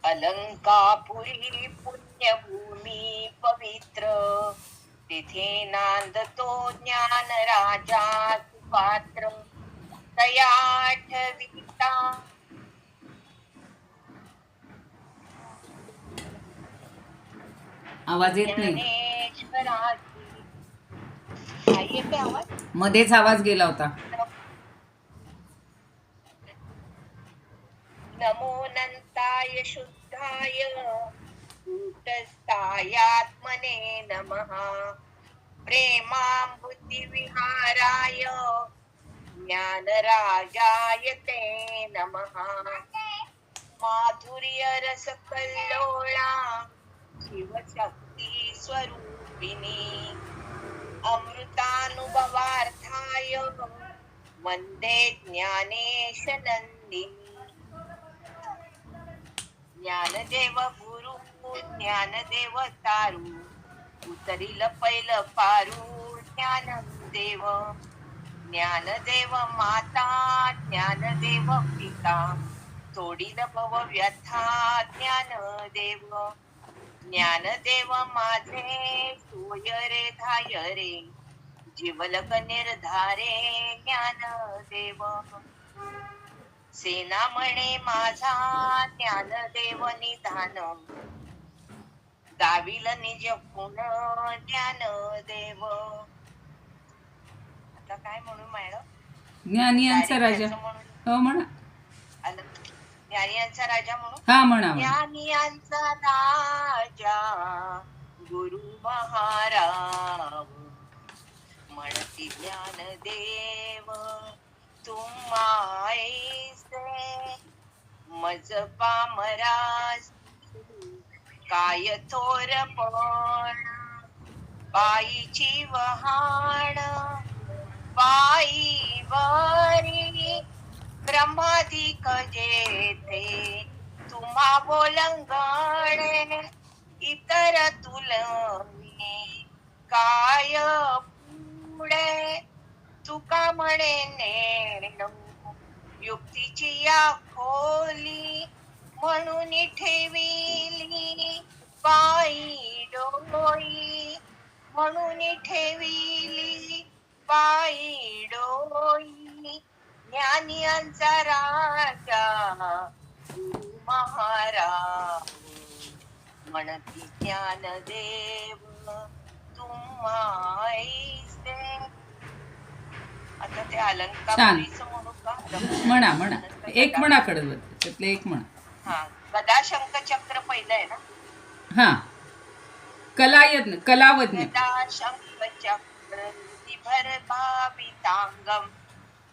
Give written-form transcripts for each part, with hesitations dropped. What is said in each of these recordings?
अलंकापुरी पुण्यभूमी पवित्र, तिथे नांदतो ज्ञान राजा सुपात्र. तया आठविता आवाज येत नाही, ज्ञानेश्वराची. नाही येते आवाज? मध्येच आवाज गेला होता. नमो नंताय शुद्धाय कूटस्थायात्मने नमः. प्रेमामृतिविहाराय ज्ञानराजाय ते नमः. माधुर्यरसकल्लोळा शिवशक्ती स्वरूपिणी, अमृतानुभवार्थाय वंदे ज्ञानेश नंदिनी. ज्ञानदेव गुरु ज्ञानदेव तारू, उतरील पैल पारू ज्ञानदेव. ज्ञानदेव माता ज्ञानदेव पिता, तोडील भव व्यथा ज्ञानदेव. ज्ञानदेव माझे सोय रे धाय रे, जीवलक निर्धारे ज्ञानदेव. सेना म्हणे माझा ज्ञानदेव निधान, गाविल निज पुन ज्ञानदेव. आता काय म्हणू मॅडम? ज्ञानियांचा राजा. हो म्हणा. ज्ञानियांचा राजा म्हणू. हा म्हणा. ज्ञानियांचा राजा गुरु महाराज, म्हणती ज्ञानदेव तुम्हायसे. मज पामरास काय थोरपण, पायीची वहाण पायीवरी. ब्रह्माधिक जेथे तुम्हा बोलंगण, इतर तुलने काय पुढे. तुका म्हणे नेण युक्तीची या खोली, म्हणून ठेविली पायी डोई. म्हणून ठेविली पायी डोई. ज्ञानियांचा राजा गुरु महाराज, म्हणती ज्ञानदेव तुम्हायसे. आता ते अलंकापुरीचं म्हणू का? म्हणा म्हणा. एक म्हणा कडवत त्यातले एक म्हणा. हा, गदा शंख चक्र पहिलं आहे ना. हा, कलायज्ञ कलावज्ञ. गदा शंख चक्र निभर भावितांगम,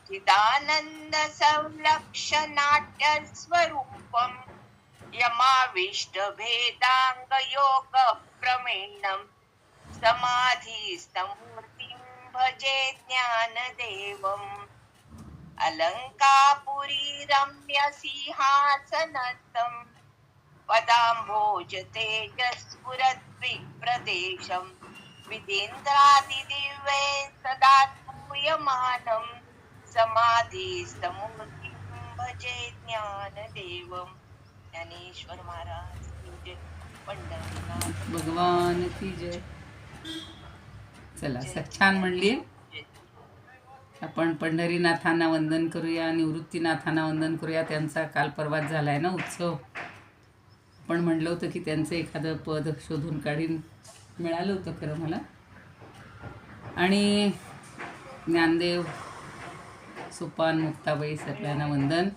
चिदानंद संलक्ष नाट्य स्वरूपम. यमाविष्ट भेदांग योग प्रमेणम, समाधिस्तमूर्तिं भजे ज्ञानदेवम. अलंकापुरी रम्य सिंहासनस्थं, पदाम्भोज तेजस्फुरद्विप्रदेशं. विधीन्द्रादिदिव्ये सदा स्तूयमानं, समाधिस्तमूर्तिं भजे ज्ञानदेवम. ज्ञानेश्वर महाराज की जय. पंढरीनाथ भगवान की जय. चला, छान म्हणली. आपण पंढरीनाथांना वंदन करूया, निवृत्तीनाथांना वंदन करूया. त्यांचा काल परवाच झाला आहे ना उत्सव. आपण म्हणलं होतं की त्यांचं एखादं पद शोधून काढीन, मिळालं होतं खरं मला. आणि ज्ञानदेव, सोपान, मुक्ताबाई सगळ्यांना वंदन.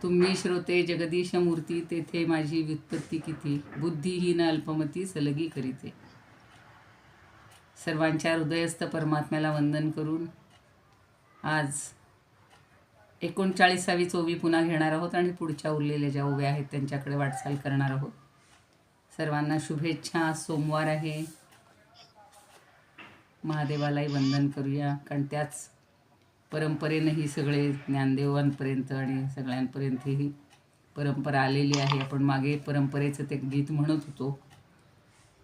तुम्ही श्रोते जगदीश मूर्ती, तेथे माझी व्युत्पत्ती किती. बुद्धिहीन अल्पमती सलगी करीते. सर्वांच्या हृदयस्थ परमात्म्याला वंदन करून आज 39वी ओवी पुन्हा घेणार आहोत आणि पुढच्या उरलेल्या ज्या ओव्या आहेत त्यांच्याकडे वाटचाल करणार आहोत. सर्वांना शुभेच्छा. सोमवार आहे. महादेवालाही वंदन करूया, कारण त्याच परंपरेनं ही सगळे ज्ञानदेवांपर्यंत आणि सगळ्यांपर्यंत ही परंपरा आलेली आहे. आपण मागे परंपरेचं ते गीत म्हणत होतो.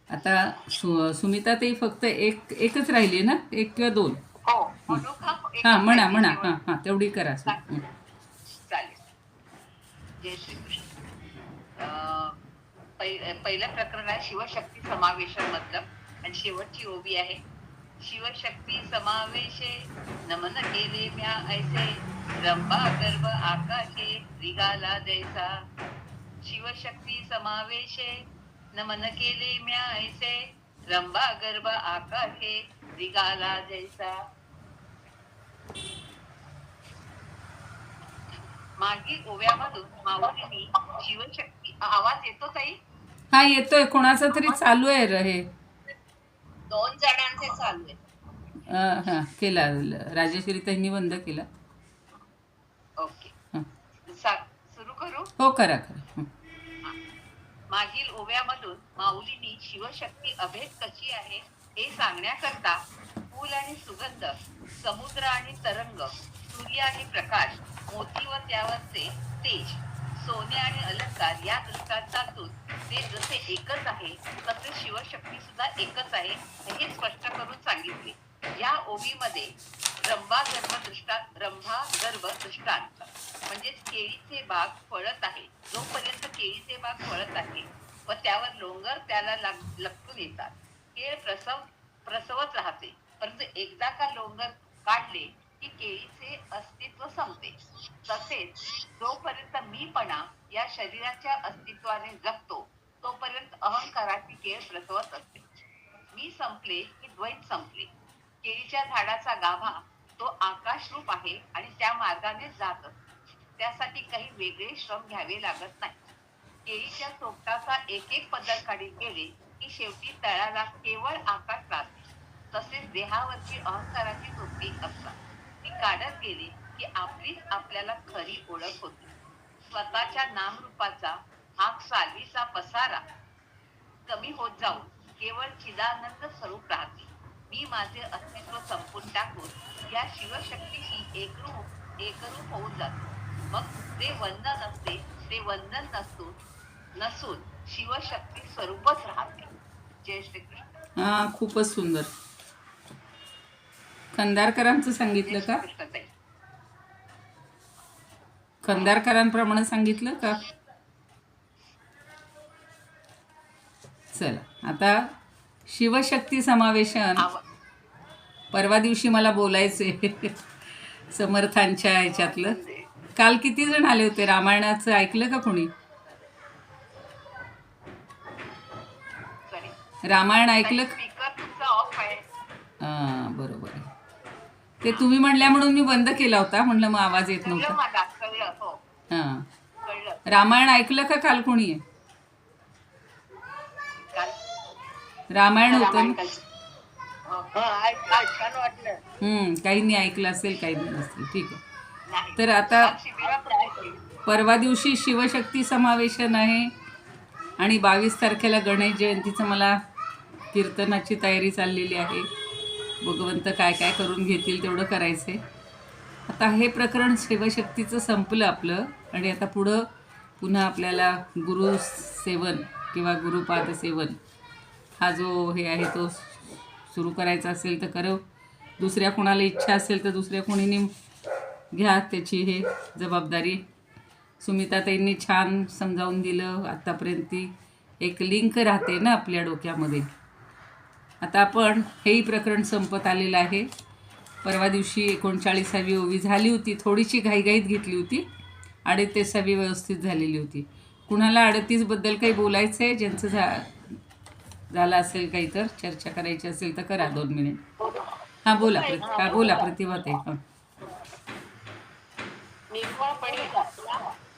आता सुमिता ताई फक्त एकच राहिली ना, एक किंवा दोन. हां म्हणा म्हणा. हां हां तेवढी करा. चालेल. जय श्रीकृष्ण. पहिलं प्रकरण आहे शिवशक्ती समावेशन मधलं आणि शेवटची ओबी आहे. शिवशक्ती समावेशे नमन केले म्या ऐसे रंभा गर्भ आकाशे रिगाला जैसा. शिवशक्ती समावेशे नमन केले म्या ऐसे रंभा गर्भ आकाशे रिगाला जैसा. मागील ओव्यामधून माऊलींनी शिवशक्ती आवाज येतो ताई? हा येतोय. कोणाचा तरी चालू आहे र हे. 2 जणांचे चालू आहे. हा केला. राजेश्वरी त्यांनी बंद केला. ओके, हं. सुरू करू. हो करा करा. हं. मागील ओव्यामधून माऊलींनी शिवशक्ती अभेद कशी आहे हे सांगण्याकरता फूल आणि सुगंध, समुद्र आणि तरंग, सूर्य आणि प्रकाश, मोती व त्यावरचे तेज, सोने आणि अलंकार या दृष्टांतातून ते जसे एकच आहे तसे शिवशक्ती सुद्धा एकच आहे हे स्पष्ट करून सांगितले. या ओवीमध्ये रंभा गर्भ दृष्टांत म्हणजेच केळीचे बाग फळत आहे. जोपर्यंत केळीचे बाग फळत आहे व त्यावर लोंगर त्याला लटकून येतात, केळ प्रसवत राहते, परंतु एकदा का लोंगर काढले की केळीचे अस्तित्व संपते. तसेच जोपर्यंत मीपणा या शरीराच्या अस्तित्वाने जगतो तोपर्यंत अहंकाराची केळ प्रसवत असते. मी संपले की द्वैत संपले. केळीच्या झाडाचा गाभा तो आकाश रूप आहे आणि त्या मार्गाने जात असतो. त्यासाठी काही वेगळे श्रम घ्यावे लागत नाही. केळीच्या सोपटाचा एक एक पदर काढीत गेले की शेवटी तळाला केवळ आकाश राहते. तसेच देहावरची अहंकाराची सोपटी असतात, ती काढत गेली की आपलीच आपल्याला खरी ओळख होती. स्वतःच्या नामरूपाचा हा साल्वीचा पसारा कमी होत जाऊन केवळ चिदानंद स्वरूप राहते. मी माझे अस्तित्व संपून टाकून या शिवशक्तीशी एकरूप होऊन जातो. मग ते वंदन असते ते वंदन नसून शिवशक्ती स्वरूपच राहते. जय श्रीकृष्ण. हा खूपच सुंदर. खंदारकरांचं सांगितलं का? खंदारकरांप्रमाणे सांगितलं का? चला आता शिवशक्ती समावेशन. परवा दिवशी मला बोलायचे समर्थांच्या ह्याच्यातलं. काल किती जण आले होते? रामायणाचं ऐकलं का कोणी? रामायण ऐकलं? हां बरोबर आहे. ते तुम्ही म्हणल्या म्हणून मी बंद केला होता. म्हणलं मग आवाज येत नव्हता. हां रामायण ऐकलं का काल कोणी? आहे रामायण होतं ना. काहींनी ऐकलं असेल काहींनी नसेल. ठीक आहे. तर आता परवा दिवशी शिवशक्ती समावेशन आहे आणि 22 तारखेला गणेश जयंतीचं मला कीर्तनाची तयारी चाललेली आहे. भगवंत काय काय करून घेतील तेवढं करायचं आहे. आता हे प्रकरण शिवशक्तीचं संपलं आपलं आणि आता पुढं पुन्हा आपल्याला गुरुसेवन किंवा गुरुपाद सेवन हा जो हे आहे तो सुरू करायचा असेल तर करो. दुसऱ्या कोणाला इच्छा असेल तर दुसऱ्या कोणीने घ्या त्याची हे जबाबदारी. सुमिताताईंनी छान समजावून दिलं. आत्तापर्यंत एक लिंक राहते ना आपल्या डोक्यामध्ये. आता आपण हेही प्रकरण संपत आलेलं आहे. परवा दिवशी 39वी ओवी झाली होती. थोडीशी घाईघाईत घेतली होती. 38वी व्यवस्थित झालेली होती. कुणाला 38बद्दल काही बोलायचं आहे? ज्यांचं झालं असेल काही तर चर्चा करायची असेल तर करा 2 मिनिट. हां बोला प्रतिभाताई. हां निर्मळपणे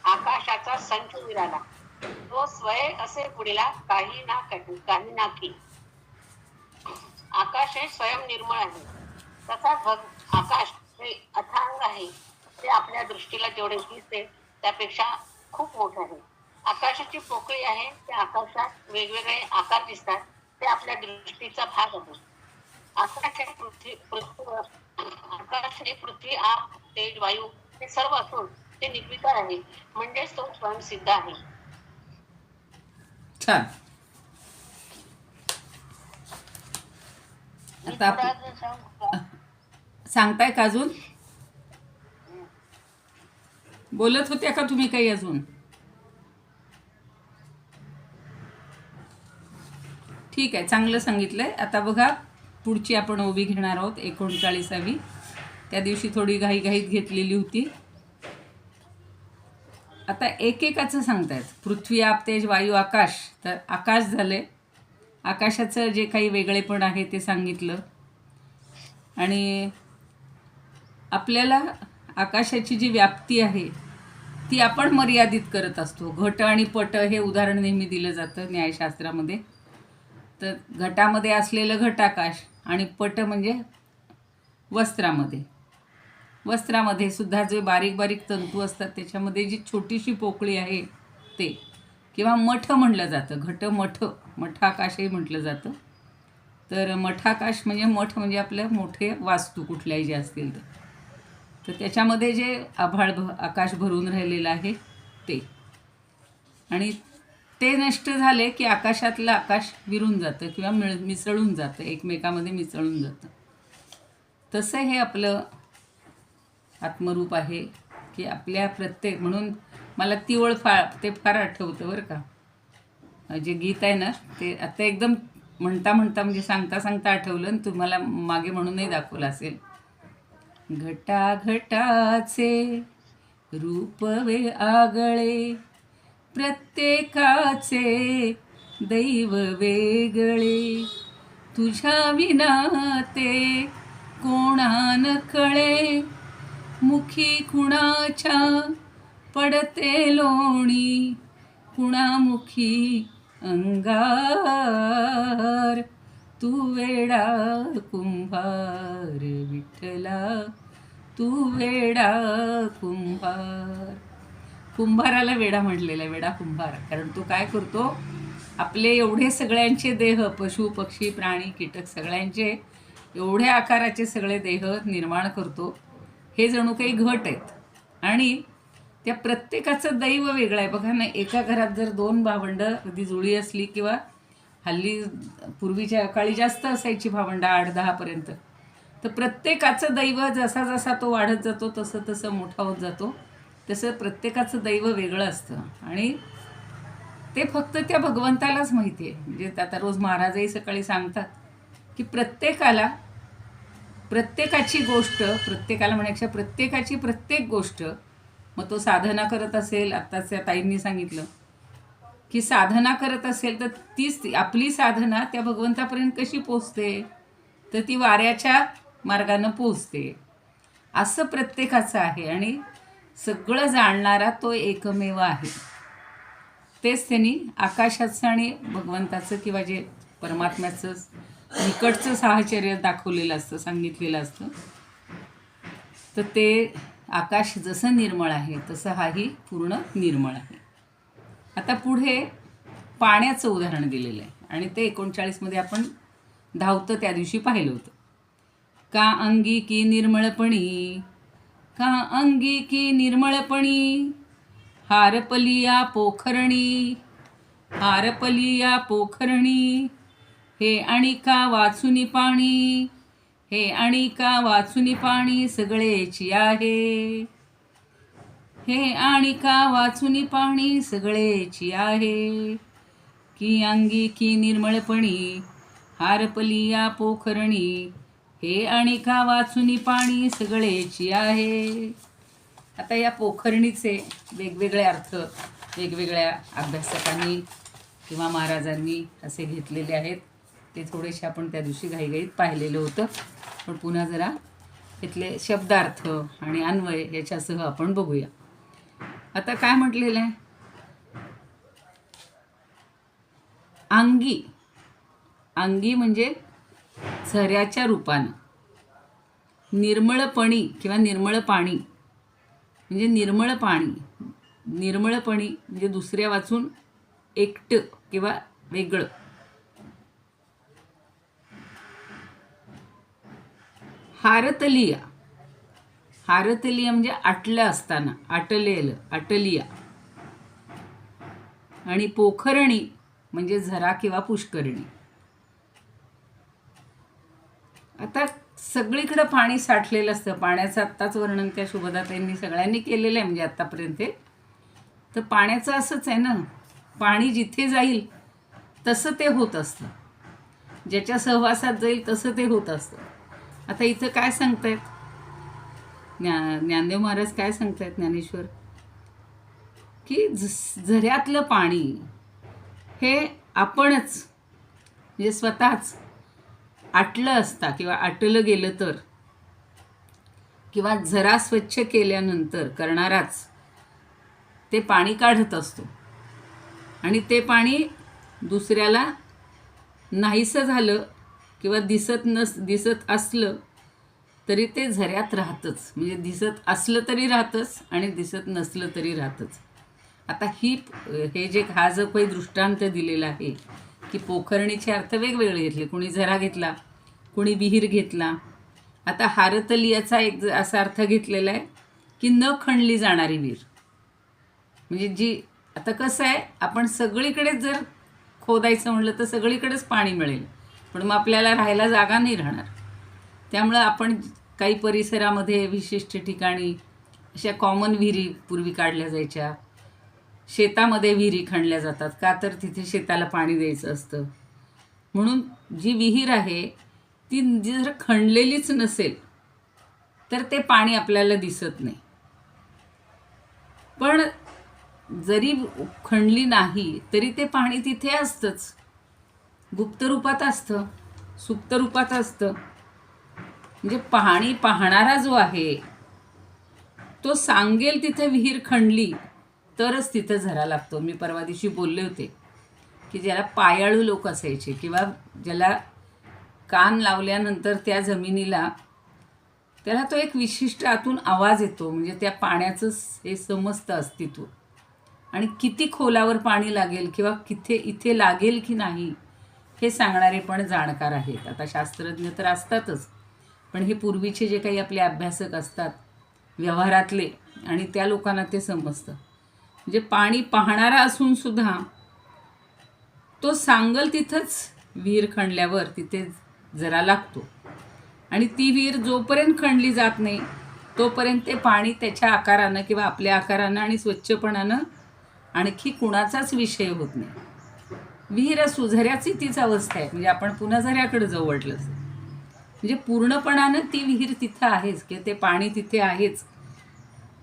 आकाशाचा संच विराला तो स्वय असे पुढेला काही ना की. आकाश हे स्वयं निर्मळ आहे. तसाच आकाश हे अथांग आहे. ते आपल्या दृष्टीला जेवढे दिसते त्यापेक्षा खूप मोठे आहे. आकाशाची पोकळी आहे. त्या आकाशात वेगवेगळे आकार दिसतात. ते आपल्या दृष्टीचा भाग आहे. आकाश हे पृथ्वी आप तेज वायू हे सर्व असून ते निर्विकार आहे. म्हणजेच तो स्वयंसिद्ध आहे. छान. आता सांगताय का अजून? बोलत होत्या का तुम्ही काही अजून? ठीक आहे, चांगलं सांगितलंय. आता बघा पुढची आपण ओवी घेणार आहोत 39वी. त्या दिवशी थोडी घाईघाईत घेतलेली होती. आता एकेकाचं सांगतायत. पृथ्वी, आप, तेज, वायू, आकाश. तर आकाश झाले. आकाशाचं जे काही वेगळेपण आहे ते सांगितलं. आणि आपल्याला आकाशाची जी व्याप्ती आहे ती आपण मर्यादित करत असतो. घट आणि पट हे उदाहरण नेहमी दिलं जातं न्यायशास्त्रामध्ये. तर घटामध्ये असलेलं घटाकाश आणि पट म्हणजे वस्त्रामध्ये सुद्धा जे बारीक बारीक तंतू असतात त्याच्यामध्ये जी छोटीशी पोकळी आहे ते, किंवा मठ म्हणलं जातं. मठाकाशही म्हटलं जातं. तर मठाकाश म्हणजे मठ म्हणजे आपल्या मोठे वास्तू कुठल्याही जे असतील तर त्याच्यामध्ये जे आकाश भरून राहिलेलं आहे ते, आणि ते नष्ट झाले की आकाशातलं आकाश विरून जातं किंवा मिसळून जातं, एकमेकामध्ये मिसळून जातं. तसं हे आपलं आत्मरूप आहे की आपल्या प्रत्येक, म्हणून मला ती ओळ ते फार आठवतं बरं का. जे गीत आहे ना ते आता एकदम म्हणता म्हणजे सांगता आठवलं आणि तुम्हाला मागे म्हणूनही दाखवलं असेल. घटाघटाचे रूप वे आगळे, प्रत्येकाचे दैव वेगळे, तुझ्या विना ते कोणान कळे, मुखी कुणाच्या पडते लोणी, कुणामुखी अंगार, तू वेडा कुंभार विठ्ठला, तू वेडा कुंभार. कुंभाराला वेडा म्हटलेला आहे, वेडा कुंभार. कारण तो काय करतो, आपले एवढे सगळ्यांचे देह, पशु पक्षी प्राणी कीटक सगळ्यांचे एवढ्या आकाराचे सगळे देह निर्माण करतो. हे जणू काही घट आहेत आणि त्या प्रत्येकाचं दैव वेगळं आहे. बघा ना, एका घरात जर 2 भावंडं कधी जुळी असली, किंवा हल्ली पूर्वीच्या काळी जास्त असायची भावंडं 8-10 पर्यंत, तर प्रत्येकाचं दैव जसा जसा तो वाढत जातो तसं तसं मोठा होत जातो. तसं प्रत्येकाचं दैव वेगळं असतं आणि ते फक्त त्या भगवंतालाच माहिती आहे. म्हणजे आता रोज महाराजही सकाळी सांगतात की प्रत्येकाची गोष्ट, प्रत्येकाला म्हणण्यापेक्षा प्रत्येकाची प्रत्येक गोष्ट, मग तो साधना करत असेल, आत्ताच त्या ताईंनी सांगितलं की साधना करत असेल तर तीच आपली साधना त्या भगवंतापर्यंत कशी पोचते, तर ती वाऱ्याच्या मार्गानं पोचते. असं प्रत्येकाचं आहे आणि सगळं जाणणारा तो एकमेव आहे. तेच त्यांनी आकाशाचं आणि भगवंताचं किंवा जे परमात्म्याचं निकटचं साहचर्य दाखवलेलं असतं, सांगितलेलं असतं. तर ते आकाश जसं निर्मळ आहे तसं हाही पूर्ण निर्मळ आहे. आता पुढे पाण्याचं उदाहरण दिलेलं आहे आणि ते 39मध्ये आपण धावतं त्या दिवशी पाहिलं होतं. का अंगी की निर्मळपणी, का अंगी की निर्मळपणी, हारपलिया पोखरणी, हारपलिया पोखरणी, हे आणिका वाचुनी पाणी, हे आणिका वाचुनी पाणी सगळेची आहे, हे आणिका वाचुनी पाणी सगळेची आहे. की अंगी की निर्मळपणी, हारपलिया पोखरणी, हे आणिका वाचुनी पाणी सगळेची आहे. आता या पोखरणीचे वेगवेगळे अर्थ वेगवेगळ्या अभ्यासकांनी किंवा महाराजांनी असे घेतलेले आहेत. ते थोडेसे आपण त्या दिवशी घाईघाईत पाहिलेलं होतं, पण पुन्हा जरा इथले शब्दार्थ आणि अन्वय याच्यासह आपण बघूया. आता काय म्हटलेलं आहे, अंगी, अंगी म्हणजे झऱ्याच्या रूपानं, निर्मळपणी किंवा निर्मळ पाणी म्हणजे निर्मळ पाणी, निर्मळपणी म्हणजे दुसऱ्या वाचून एकटं किंवा वेगळं. हारतलिया, हारतलिया म्हणजे आटलं असताना, आटलेलं, आटलिया. आणि पोखरणी म्हणजे झरा किंवा पुष्करणी. आता सगळीकडं पाणी साठलेलं असतं. पाण्याचं आत्ताच वर्णन त्या शुभदातांनी सगळ्यांनी केलेलं आहे म्हणजे आत्तापर्यंत. तर पाण्याचं असंच आहे ना, पाणी जिथे जाईल तसं ते होत असतं. ज्याच्या सहवासात जाईल तसं ते होत असतं. आता इथं काय सांगतायत ज्ञानदेव महाराज, काय सांगतायत ज्ञानेश्वर, की झऱ्यातलं पाणी हे आपणच म्हणजे स्वतःच आटलं असता किंवा आटलं गेलं तर, किंवा झरा स्वच्छ केल्यानंतर करणाराच ते पाणी काढत असतो आणि ते पाणी दुसऱ्याला नाहीसं झालं किंवा दिसत असलं तरी ते झऱ्यात राहतंच. म्हणजे दिसत असलं तरी राहतंच आणि दिसत नसलं तरी राहतंच. आता हा जो काही दृष्टांत दिलेला आहे की पोखरणीचे अर्थ वेगवेगळे घेतले, कुणी झरा घेतला, कुणी विहीर घेतला. आता हारतली याचा एक असा अर्थ घेतलेला आहे की न खणली जाणारी विहीर. म्हणजे आता कसं आहे, आपण सगळीकडेच जर खोदायचं म्हटलं तर सगळीकडेच पाणी मिळेल, पण मग आपल्याला राहायला जागा नाही राहणार. त्यामुळं आपण काही परिसरामध्ये विशिष्ट ठिकाणी अशा कॉमन विहिरी पूर्वी काढल्या जायच्या. शेतामध्ये विहिरी खणल्या जातात, का तर तिथे शेताला पाणी द्यायचं असतं. म्हणून जी विहीर आहे ती जर खणलेलीच नसेल तर ते पाणी आपल्याला दिसत नाही. पण जरी खणली नाही तरी ते पाणी तिथे असतंच, गुप्त रूपात असतं, सुप्त रूपात असतं. म्हणजे पाणी पाहणारा जो आहे तो सांगेल तिथे विहीर खणली तरच तिथं झरा लागतो. मी परवा दिवशी बोलले होते की ज्याला पायाळू लोक असायचे किंवा ज्याला कान लावल्यानंतर त्या जमिनीला त्याला तो एक विशिष्ट आतून आवाज येतो. म्हणजे त्या पाण्याचं हे समजतं अस्तित्व, आणि किती खोलावर पाणी लागेल किंवा इथे लागेल की नाही हे सांगणारे पण जाणकार आहेत. आता शास्त्रज्ञ तर असतातच, पण हे पूर्वीचे जे काही आपले अभ्यासक असतात व्यवहारातले, आणि त्या लोकांना ते समजतं. म्हणजे पाणी पाहणारा असून सुद्धा तो सांगल तिथंच विहीर खणल्यावर तिथे जरा लागतो. आणि ती विहीर जोपर्यंत खणली जात नाही तोपर्यंत ते पाणी त्याच्या आकारानं किंवा आपल्या आकारानं आणि स्वच्छपणानं आणखी कुणाचाच विषय होत नाही. विहीर असू, झऱ्याची तीच अवस्था आहे. म्हणजे आपण पुन्हा झऱ्याकडे जाऊ वाटलं, म्हणजे पूर्णपणानं ती विहीर तिथं आहेच की ते पाणी तिथे आहेच.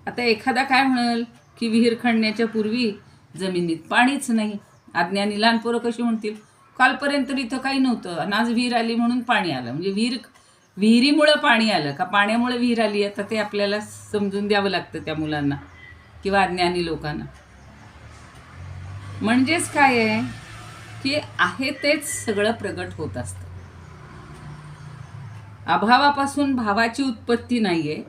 आता एखादा काय म्हणाल की विहीर खणण्याच्या पूर्वी जमिनीत पाणीच नाही. अज्ञानी लहान पोरं कशी म्हणतील, कालपर्यंत इथं काही नव्हतं आणि आज विहीर आली म्हणून पाणी आलं. म्हणजे विहिरीमुळं पाणी आलं का पाण्यामुळे विहीर आली? आता ते आपल्याला समजून द्यावं लागतं त्या मुलांना किंवा अज्ञानी लोकांना. म्हणजेच काय आहे की आहे तेच सगळं प्रगट होत असतं. अभावापासून भावाची उत्पत्ती नाही आहे,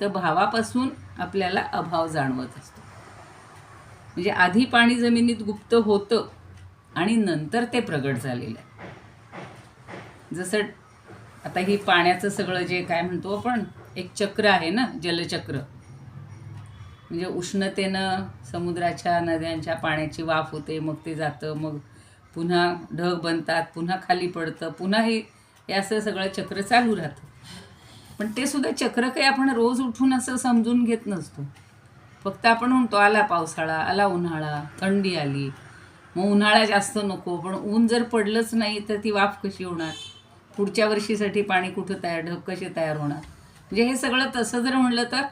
तर भावापासून आपल्याला अभाव जाणवत असतो. म्हणजे आधी पाणी जमिनीत गुप्त होतं आणि नंतर ते प्रगट झालेलं आहे. जसं आता ही पाण्याचं सगळं जे काय म्हणतो आपण एक चक्र आहे ना, जलचक्र. म्हणजे उष्णतेनं समुद्राच्या नद्यांच्या पाण्याची वाफ होते, मग ते जातं, मग पुन्हा ढग बनतात, पुन्हा खाली पडतं, पुन्हा हे असं सगळं चक्र चालू राहतं. पण ते सुद्धा चक्र काही आपण रोज उठून असं समजून घेत नसतो. फक्त आपण म्हणतो आला पावसाळा, आला उन्हाळा, थंडी आली, मग उन्हाळा जास्त नको. पण ऊन जर पडलंच नाही तर ती वाफ कशी होणार? पुढच्या वर्षीसाठी पाणी कुठं तयार, ढग कसे तयार होणार? म्हणजे हे सगळं तसं जर म्हणलं तर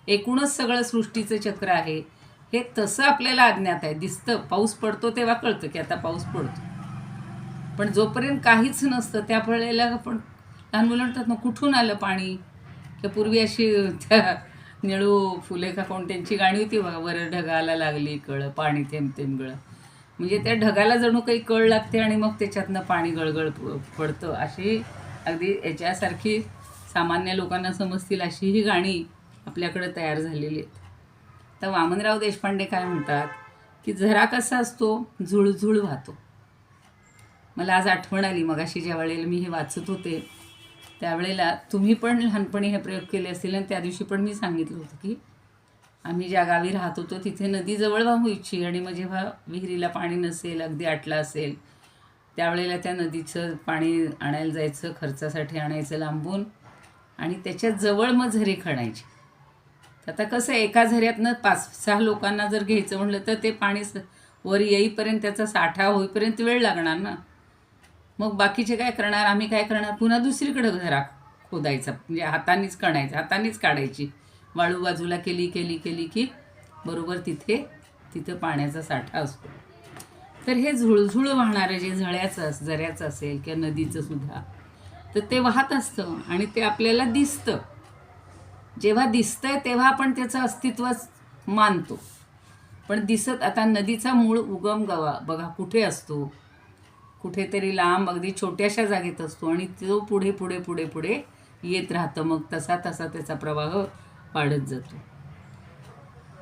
एकूणच सगळं सृष्टीचं चक्र आहे. हे तसं आपल्याला अज्ञात आहे. दिसतं, पाऊस पडतो तेव्हा कळतं की आता पाऊस पडतो. पण जोपर्यंत काहीच नसतं त्या वेळेला आपण लहान मुलं म्हणतात ना, कुठून आलं पाणी? तर पूर्वी अशी त्या निळू फुले का कोण त्यांची गाणी होती बघा, वर ढगाला लागली कळ, पाणी थेंब थेंब गळ. म्हणजे त्या ढगाला जणू काही कळ लागते आणि मग त्याच्यातनं पाणी गळगळ पडतं. अशी अगदी याच्यासारखी सामान्य लोकांना समजतील अशी ही गाणी आपल्याकडे तयार झालेली आहेत. तर वामनराव देशपांडे काय म्हणतात की झरा कसा असतो, झुळझुळ वाहतो. मला आज आठवण आली मगाशी ज्या वेळेला मी हे वाचत होते त्यावेळेला तुम्ही पण लहानपणी हे प्रयोग केले असतील, आणि त्या दिवशी पण मी सांगितलं होतं की आम्ही ज्या गावी राहत होतो तिथे नदी जवळ व्हायची, आणि मग जेव्हा विहिरीला पाणी नसेल, अगदी आटला असेल, त्यावेळेला त्या नदीचं पाणी आणायला जायचं, खर्चासाठी आणायचं लांबून, आणि त्याच्या जवळ मग झरे खणायचे. आता कसं एका झऱ्यातनं 5-6 लोकांना जर घ्यायचं म्हटलं तर ते पाणी वर येईपर्यंत, त्याचा साठा होईपर्यंत वेळ लागणार ना. मग बाकीचे काय करणार, आम्ही काय करणार, पुन्हा दुसरीकडं घरा खोदायचा, म्हणजे हातानेच कणायचं, हातानेच काढायची. वाळू बाजूला केली केली केली की बरोबर तिथं पाण्याचा साठा असतो. तर हे झुळझुळ वाहणारं जे झऱ्याचं असेल किंवा नदीचं सुद्धा, तर ते वाहत असतं आणि ते आपल्याला दिसतं. जेव्हा दिसतंय तेव्हा आपण त्याचं अस्तित्व मानतो. पण आता नदीचा मूळ उगम बघा कुठे असतो, कुठेतरी लांब अगदी छोट्याशा जागेत असतो आणि तो पुढे पुढे पुढे पुढे येत राहतं. मग तसा तसा त्याचा प्रवाह वाढत जातो.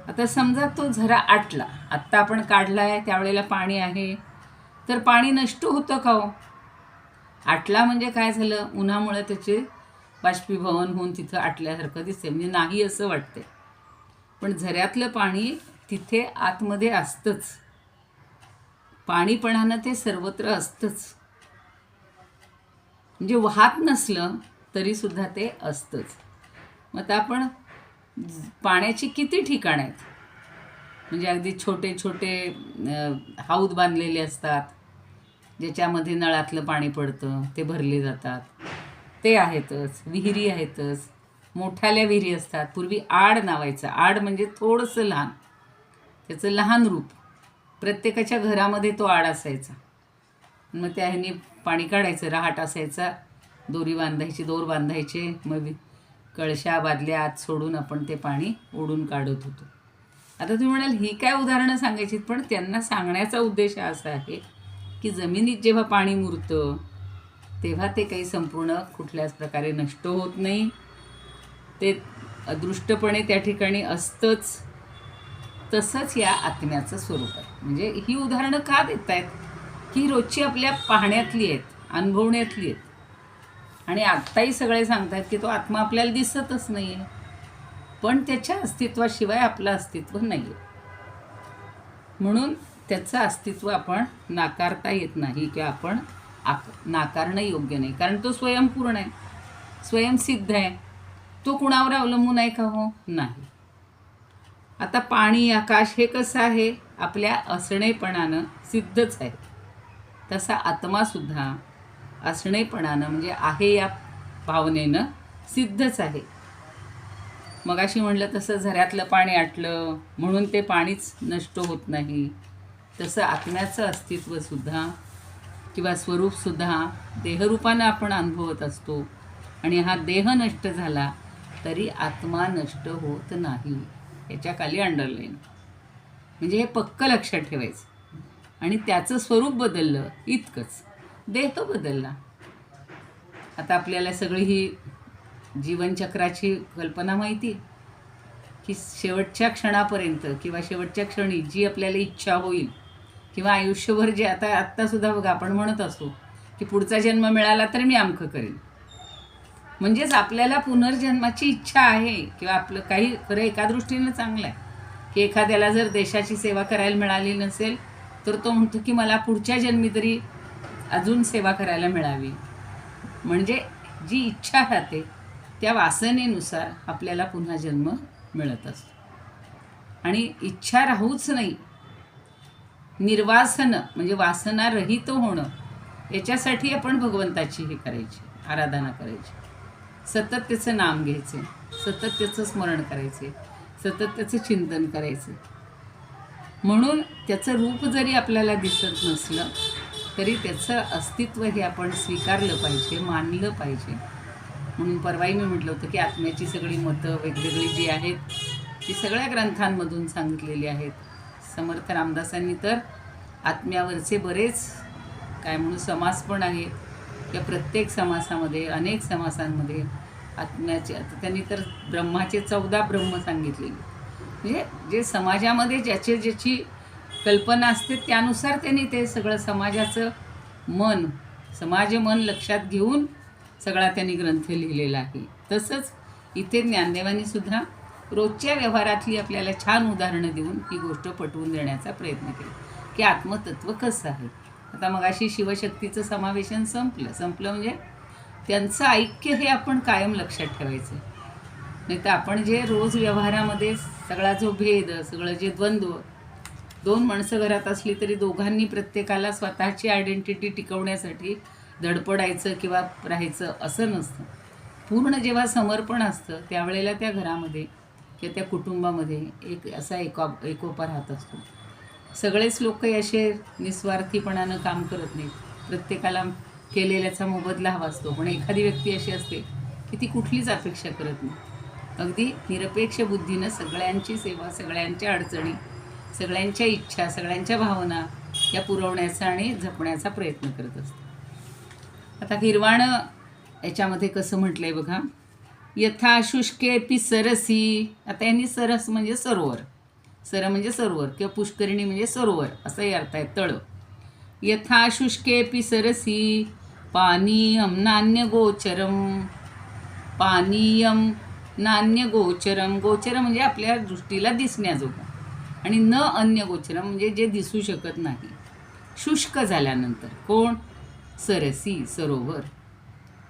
आता समजा तो झरा आटला, आत्ता आपण काढलाय त्यावेळेला पाणी आहे, तर पाणी नष्ट होतं का हो? आटला म्हणजे काय झालं, उन्हामुळे त्याचे बाष्पीभवन होऊन तिथं आटल्यासारखं दिसते, म्हणजे नाही असं वाटते. पण झऱ्यातलं पाणी तिथे आतमध्ये असतंच, पाणीपणानं ते सर्वत्र असतंच. म्हणजे वाहत नसलं तरी सुद्धा ते असतंच. मग आता आपण पाण्याची किती ठिकाणं आहेत, म्हणजे अगदी छोटे छोटे हौद बांधलेले असतात, ज्याच्यामध्ये नळातलं पाणी पडतं, ते भरले जातात, ते आहेतच. विहिरी आहेतच, मोठ्याल्या विहिरी असतात. पूर्वी आड नावायचं, आड म्हणजे थोडंसं लहान, त्याचं लहान रूप, प्रत्येकाच्या घरामध्ये तो आड असायचा. मग त्या ह्यानी पाणी काढायचं, रहाट असायचा, दोर बांधायचे, मग कळशा बादल्या आत सोडून आपण ते पाणी ओढून काढत होतो. आता तुम्ही म्हणाल ही काय उदाहरणं सांगायची, पण त्यांना सांगण्याचा उद्देश असा आहे की जमिनीत जेव्हा पाणी मुरतं तेव्हा ते काही संपूर्ण कुठल्याच प्रकारे नष्ट होत नाही, ते अदृष्टपणे त्या ठिकाणी असतंच. तसंच या आत्म्याचं स्वरूप आहे. म्हणजे ही उदाहरणं का देत आहेत की रोजची आपल्या पाहण्यातली आहेत, अनुभवण्यातली आहेत. आणि आत्ताही सगळे सांगतात की तो आत्मा आपल्याला दिसतच नाही आहे, पण त्याच्या अस्तित्वाशिवाय आपलं अस्तित्व नाही आहे. म्हणून त्याचं अस्तित्व आपण नाकारता येत नाही किंवा आपण नाकारणं योग्य नाही, कारण तो स्वयंपूर्ण आहे, स्वयंसिद्ध आहे. तो कुणावर अवलंबून आहे का हो? नाही. आता पाणी, आकाश हे कसं आहे, आपल्या असणेपणानं सिद्धच आहे. तसा आत्मासुद्धा असणेपणानं म्हणजे आहे या भावनेनं सिद्धच आहे. मगाशी म्हणलं तसं झऱ्यातलं पाणी आटलं म्हणून ते पाणीच नष्ट होत नाही, तसं आत्म्याचं अस्तित्वसुद्धा किंवा स्वरूपसुद्धा देहरूपानं आपण अनुभवत असतो. आणि हा देह नष्ट झाला तरी आत्मा नष्ट होत नाही. याच्या खाली अंडरलाईन, म्हणजे हे पक्क लक्षात ठेवायचं. आणि त्याचं स्वरूप बदललं इतकंच, देह बदलला. आता आपल्याला सगळी ही जीवनचक्राची कल्पना माहिती की शेवटच्या क्षणापर्यंत किंवा शेवटच्या क्षणी जी आपल्याला इच्छा होईल किंवा आयुष्यभर जे आत्तासुद्धा बघा आपण म्हणत असतो की पुढचा जन्म मिळाला तर मी अमकं करेन. म्हणजेच आपल्याला पुनर्जन्माची इच्छा आहे किंवा आपलं काही खरं एका दृष्टीनं चांगलं आहे की एखाद्याला जर देशाची सेवा करायला मिळाली नसेल तर तो म्हणतो की मला पुढच्या जन्मी तरी अजून सेवा करायला मिळावी. म्हणजे जी इच्छा राहते त्या वासनेनुसार आपल्याला पुन्हा जन्म मिळत असतो. आणि इच्छा राहूच नाही, निर्वासन म्हणजे वासनारहित होणं, याच्यासाठी आपण भगवंताची हे करायची, आराधना करायची, सतत त्याचं नाम घ्यायचे, सतत त्याचं स्मरण करायचे, सतत त्याचं चिंतन करायचं. म्हणून त्याचं रूप जरी आपल्याला दिसत नसलं तरी त्याचं अस्तित्व हे आपण स्वीकारलं पाहिजे, मानलं पाहिजे. म्हणून परवाही मी म्हटलं होतं की आत्म्याची सगळी मतं वेगवेगळी जी आहेत ती सगळ्या ग्रंथांमधून सांगितलेली आहेत. समर्थ रामदासांनी तर आत्म्यावरचे बरेच काय म्हणून समास पण आहेत, या प्रत्येक समासामध्ये अनेक समासांमध्ये आत्म्याचे, आता त्यांनी तर ब्रह्माचे 14 ब्रह्म सांगितलेले. म्हणजे जे समाजामध्ये ज्याची कल्पना असते त्यानुसार त्यांनी ते सगळं समाजाचं समाज मन लक्षात घेऊन सगळा त्यांनी ग्रंथ लिहिलेला आहे. तसंच इथे ज्ञानदेवांनी सुद्धा रोजच्या व्यवहारातली आपल्याला छान उदाहरणं देऊन ही गोष्ट पटवून देण्याचा प्रयत्न केला की आत्मतत्व कसं आहे. आता मगाशी शिवशक्तीचं समावेशन संपलं म्हणजे त्यांचं ऐक्य हे आपण कायम लक्षात ठेवायचं. नाही तर आपण जे रोज व्यवहारामध्ये सगळा जो भेद, सगळं जे द्वंद्व, 2 माणसं घरात असली तरी दोघांनी प्रत्येकाला स्वतःची आयडेंटिटी टिकवण्यासाठी धडपडायचं किंवा राहायचं असं नसतं. पूर्ण जेव्हा समर्पण असतं त्यावेळेला त्या घरामध्ये किंवा त्या कुटुंबामध्ये एक असा एकोपा राहत असतो. सगळेच लोक काही असे निस्वार्थीपणानं काम करत नाहीत. प्रत्येकाला केलेल्याचा मोबदला हवा असतो. पण एखादी व्यक्ती अशी असते की ती कुठलीच अपेक्षा करत नाही. अगदी निरपेक्ष बुद्धीनं सगळ्यांची सेवा, सगळ्यांच्या अडचणी, सगळ्यांच्या इच्छा, सगळ्यांच्या भावना या पुरवण्याचा आणि जपण्याचा प्रयत्न करत असते. आता गिरवाणं याच्यामध्ये कसं म्हटलं आहे बघा, यथा शुष्केपी सरसी. आता यांनी सरस म्हणजे सरोवर, सर म्हणजे सरोवर किंवा पुष्करिणी म्हणजे सरोवर असाही अर्थ आहे, तळ. यथा शुष्केपी सरसी पानीयम नान्य गोचरम. पानीयम नान्य गोचरम. गोचरम म्हणजे आपल्या दृष्टीला दिसण्याजोगं, आणि न अन्य गोचरम म्हणजे जे दिसू शकत नाही. शुष्क झाल्यानंतर कोण? सरसी, सरोवर.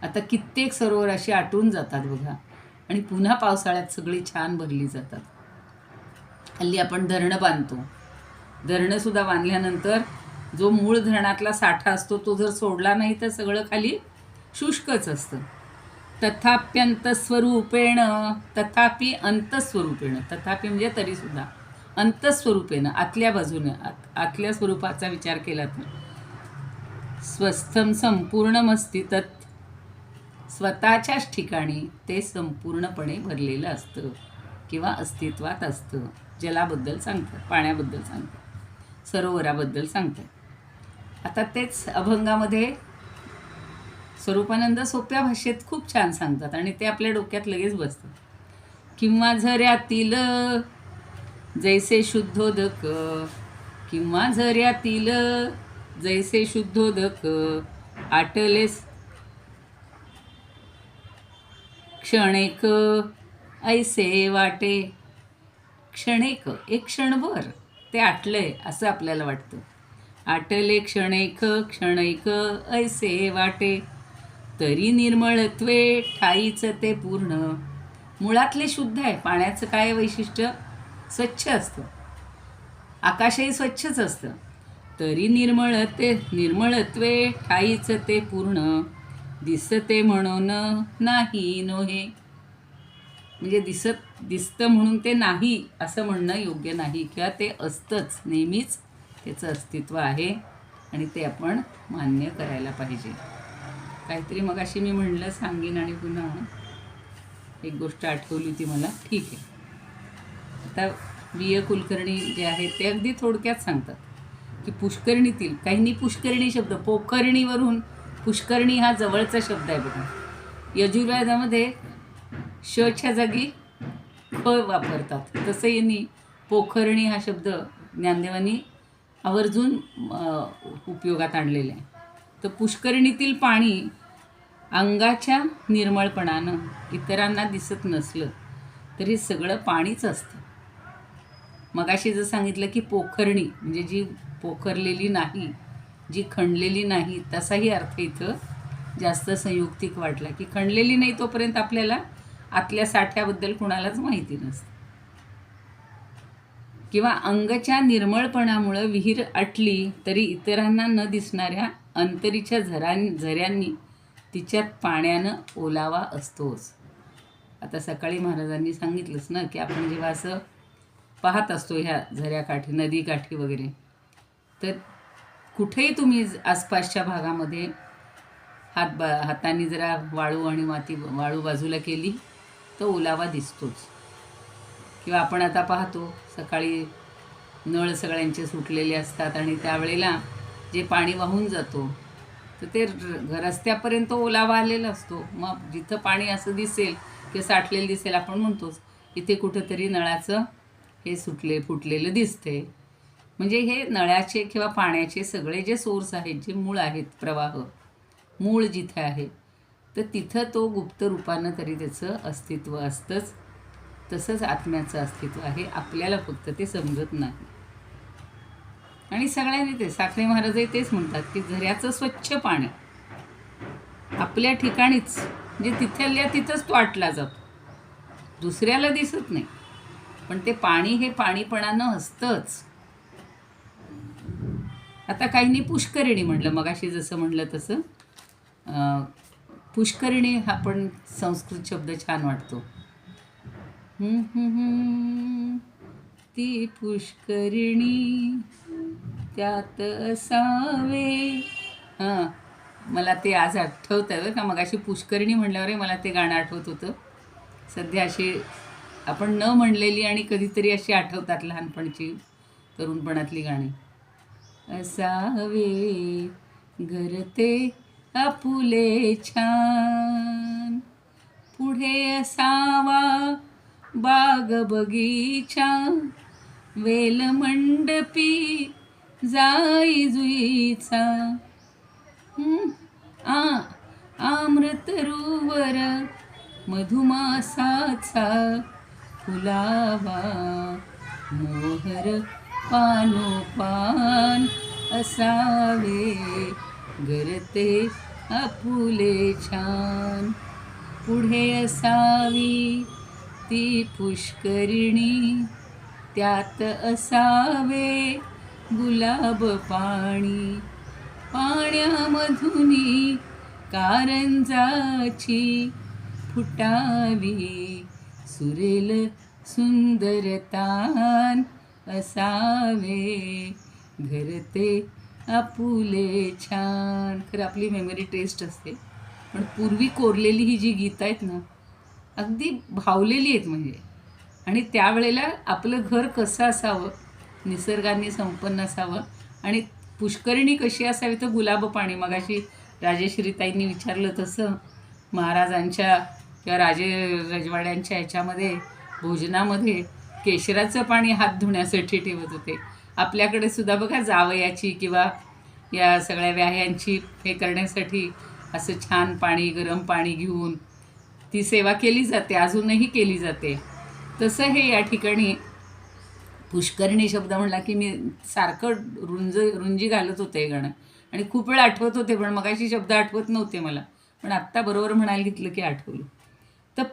आता कित्येक सरोवर अशी आटून जातात बघा, आणि पुन्हा पावसाळ्यात सगळी छान भरली जातात. हल्ली आपण धरणं बांधतो. धरणंसुद्धा बांधल्यानंतर जो मूळ धरणातला साठा असतो तो जर सोडला नाही तर सगळं खाली शुष्कच असतं. तथाप्यंतस्वरूपेण, तथापि अंतस्वरूपेण, तथापि म्हणजे तरीसुद्धा, अंतस्वरूपेण आतल्या बाजूने, आतल्या स्वरूपाचा विचार केला तर स्वस्थम संपूर्णमस्ति तत्. स्वतःच्याच ठिकाणी ते संपूर्णपणे भरलेलं असतं किंवा अस्तित्वात असतं. जलाबद्दल सांगतात, पाण्याबद्दल सांगतात, सरोवराबद्दल सांगतात. आता तेच अभंगामध्ये स्वरूपानंद सोप्या भाषेत खूप छान सांगतात आणि ते आपल्या डोक्यात लगेच बसतं. किंवा झऱ्यातील जैसे शुद्धोदक, किंवा झऱ्यातील जैसे शुद्धोदक आटले क्षणेक ऐसे वाटे. क्षणेक, एक क्षणभर ते आटलंय असं आपल्याला वाटतं. आटले क्षणेक क्षणैक ऐसे वाटे तरी निर्मळत्वे ठाईच ते पूर्ण. मुळातले शुद्ध आहे. पाण्याचं काय वैशिष्ट्य? स्वच्छ असतं, आकाशही स्वच्छच असतं. तरी निर्मळत्वे ठाईच ते पूर्ण दिसते म्हणून नाही नोहे. म्हणजे दिसतं म्हणून ते नाही असं म्हणणं योग्य नाही, किंवा ते असतंच, नेहमीच त्याचं अस्तित्व आहे आणि ते आपण मान्य करायला पाहिजे. काहीतरी मग अशी मी म्हणलं सांगीन आणि पुन्हा एक गोष्ट आठवली ती मला. ठीक आहे. आता बी. कुलकर्णी जे आहेत ते अगदी थोडक्यात सांगतात की पुष्करणीतील, काहींनी पुष्करिणी शब्द, पोखरणीवरून पुष्करणी हा जवळचा शब्द आहे बघा. यजुर्वेदामध्ये शच्या जागी ख वापरतात, तसं यांनी पोखरणी हा शब्द ज्ञानदेवांनी आवर्जून उपयोगात आणलेला आहे. तर पुष्करिणीतील पाणी अंगाच्या निर्मळपणानं इतरांना दिसत नसलं तरी सगळं पाणीच असतं. मगाशी जर सांगितलं की पोखरणी म्हणजे जी पोखरलेली नाही, जी खणलेली नाही, तसाही अर्थ इथं जास्त संयुक्तिक वाटला की खणलेली नाही तोपर्यंत आपल्याला आतल्या साठ्याबद्दल कुणालाच माहिती नसतं. किंवा अंगच्या निर्मळपणामुळं विहीर आटली तरी इतरांना न दिसणाऱ्या अंतरीच्या झऱ्यांनी तिच्यात पाण्यानं ओलावा असतोच. आता सकाळी महाराजांनी सांगितलंच ना की आपण जेव्हा असं पाहत असतो ह्या झऱ्याकाठी, नदीकाठी वगैरे, तर कुठेही तुम्ही आसपासच्या भागामध्ये हाताने जरा वाळू आणि वाळू बाजूला केली तर ओलावा दिसतोच. किंवा आपण आता पाहतो सकाळी नळ सगळ्यांचे सुटलेले असतात आणि त्यावेळेला जे पाणी वाहून जातो तर ते रस्त्यापर्यंत ओलावा आलेला असतो. मग जिथं पाणी असं दिसेल की साठलेलं दिसेल आपण म्हणतोच इथे कुठंतरी नळाचं हे फुटलेलं दिसते. म्हणजे हे नळाचे किंवा पाण्याचे सगळे जे सोर्स आहेत, जे मूळ आहेत, प्रवाह मूळ जिथे आहे तर तिथं तो गुप्त रूपानं तरी त्याचं अस्तित्व असतंच. तसंच आत्म्याचं अस्तित्व आहे, आपल्याला फक्त ते समजत नाही. आणि सगळ्यांनी ते साखरे महाराजही तेच म्हणतात की झऱ्याचं स्वच्छ पाणी आपल्या ठिकाणीच, म्हणजे तिथल्या तिथंच तो आटला जातो, दुसऱ्याला दिसत नाही, पण ते पाणी हे पाणीपणानं असतंच. आता काहींनी पुष्करिणी म्हटलं, मगाशी जसं म्हटलं तसं पुष्करिणी हा पण संस्कृत शब्द छान वाटतो. ती पुष्करिणी त्यात असावे. हां, मला ते आज आठवत आहे बरं का. मगाशी पुष्करिणी म्हणल्यावर मला ते गाणं आठवत होतं. सध्या अशी आपण न म्हणलेली आणि कधीतरी अशी आठवतात लहानपणची तरुणपणातली गाणी. असावे घरते आपुले छान, पुढे असावा बाग बगीचा, वेल मंडपी जाई जुईचा, आम्रतरुवर मधुमासाचा फुलावा, मोहर पानोपान असावे घरते आपुले छान, पुढे असावी ती पुष्करिणी त्यात असावे गुलाब पाणी, पाण्यामधुनी कारंजाची फुटावी, सुरेल सुंदरतान असावे घरते आपुले छान. खरं आपली मेमरी टेस्ट असते, पण पूर्वी कोरलेली ही जी गीतं आहेत ना, अगदी भावलेली आहेत म्हणजे. आणि त्यावेळेला आपलं घर कसं असावं, निसर्गाने संपन्न असावं, आणि पुष्करिणी कशी असावी तर गुलाब पाणी. मगाशी राजेश्रीताईंनी विचारलं तसं महाराजांच्या किंवा रजवाड्यांच्या ह्याच्यामध्ये भोजनामध्ये केशराचं पाणी हात धुण्यासाठी ठेवत होते. आपल्याकडे सुद्धा बघा जावयाची किंवा या सगळ्या व्याह्यांची हे करण्यासाठी असं छान पाणी, गरम पाणी घेऊन ती सेवा केली जाते, अजूनही केली जाते. तसं हे या ठिकाणी पुष्करिणी शब्द म्हणला की मी सारखं रुंजी घालत होते हे गाणं, आणि खूप वेळ आठवत होते, पण मगाशी शब्द आठवत नव्हते मला, पण आत्ता बरोबर म्हणायला घेतलं की आठवलं. तर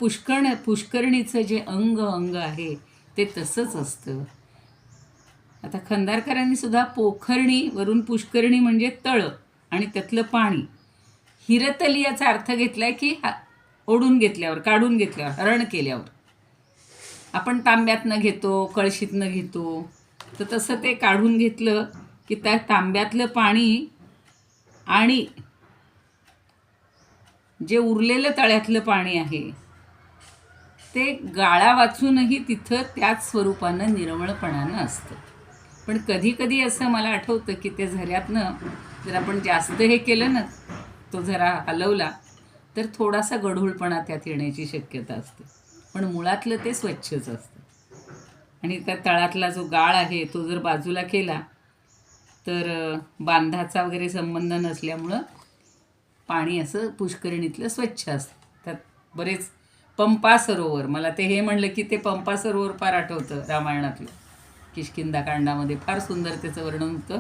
पुष्करिणीचं जे अंग आहे ते तसंच असतं. आता खंदारकरांनी सुद्धा पोखरणी वरून पुष्करिणी म्हणजे तळ आणि त्यातलं पाणी, हिरतली याचा अर्थ घेतलाय की ओढून घेतल्यावर, काढून घेतल्यावर, हरण केल्यावर. आपण तांब्यातनं घेतो, कळशीतनं घेतो, तर तसं ते काढून घेतलं की त्या तांब्यातलं पाणी आणि जे उरलेलं तळ्यातलं पाणी आहे ते गाळा वाचूनही तिथं त्याच स्वरूपानं निर्मळपणानं असतं. पण कधी कधी असं मला आठवतं की ते झऱ्यातनं जर आपण जास्त हे केलं ना, तो झरा हलवला तर थोडासा गढूळपणा त्यात येण्याची शक्यता असते, पण मुळातलं ते स्वच्छच असतं. आणि त्या तळातला जो गाळ आहे तो जर बाजूला केला तर बांधाचा वगैरे संबंध नसल्यामुळं पाणी असं पुष्करिणीतलं स्वच्छ असतं. त्यात बरेच पंपा सरोवर, मला ते हे म्हणलं की ते पंपा सरोवर फार आठवतं रामायणातलं. किष्किंधाकांडामध्ये फार सुंदर त्याचं वर्णन होतं.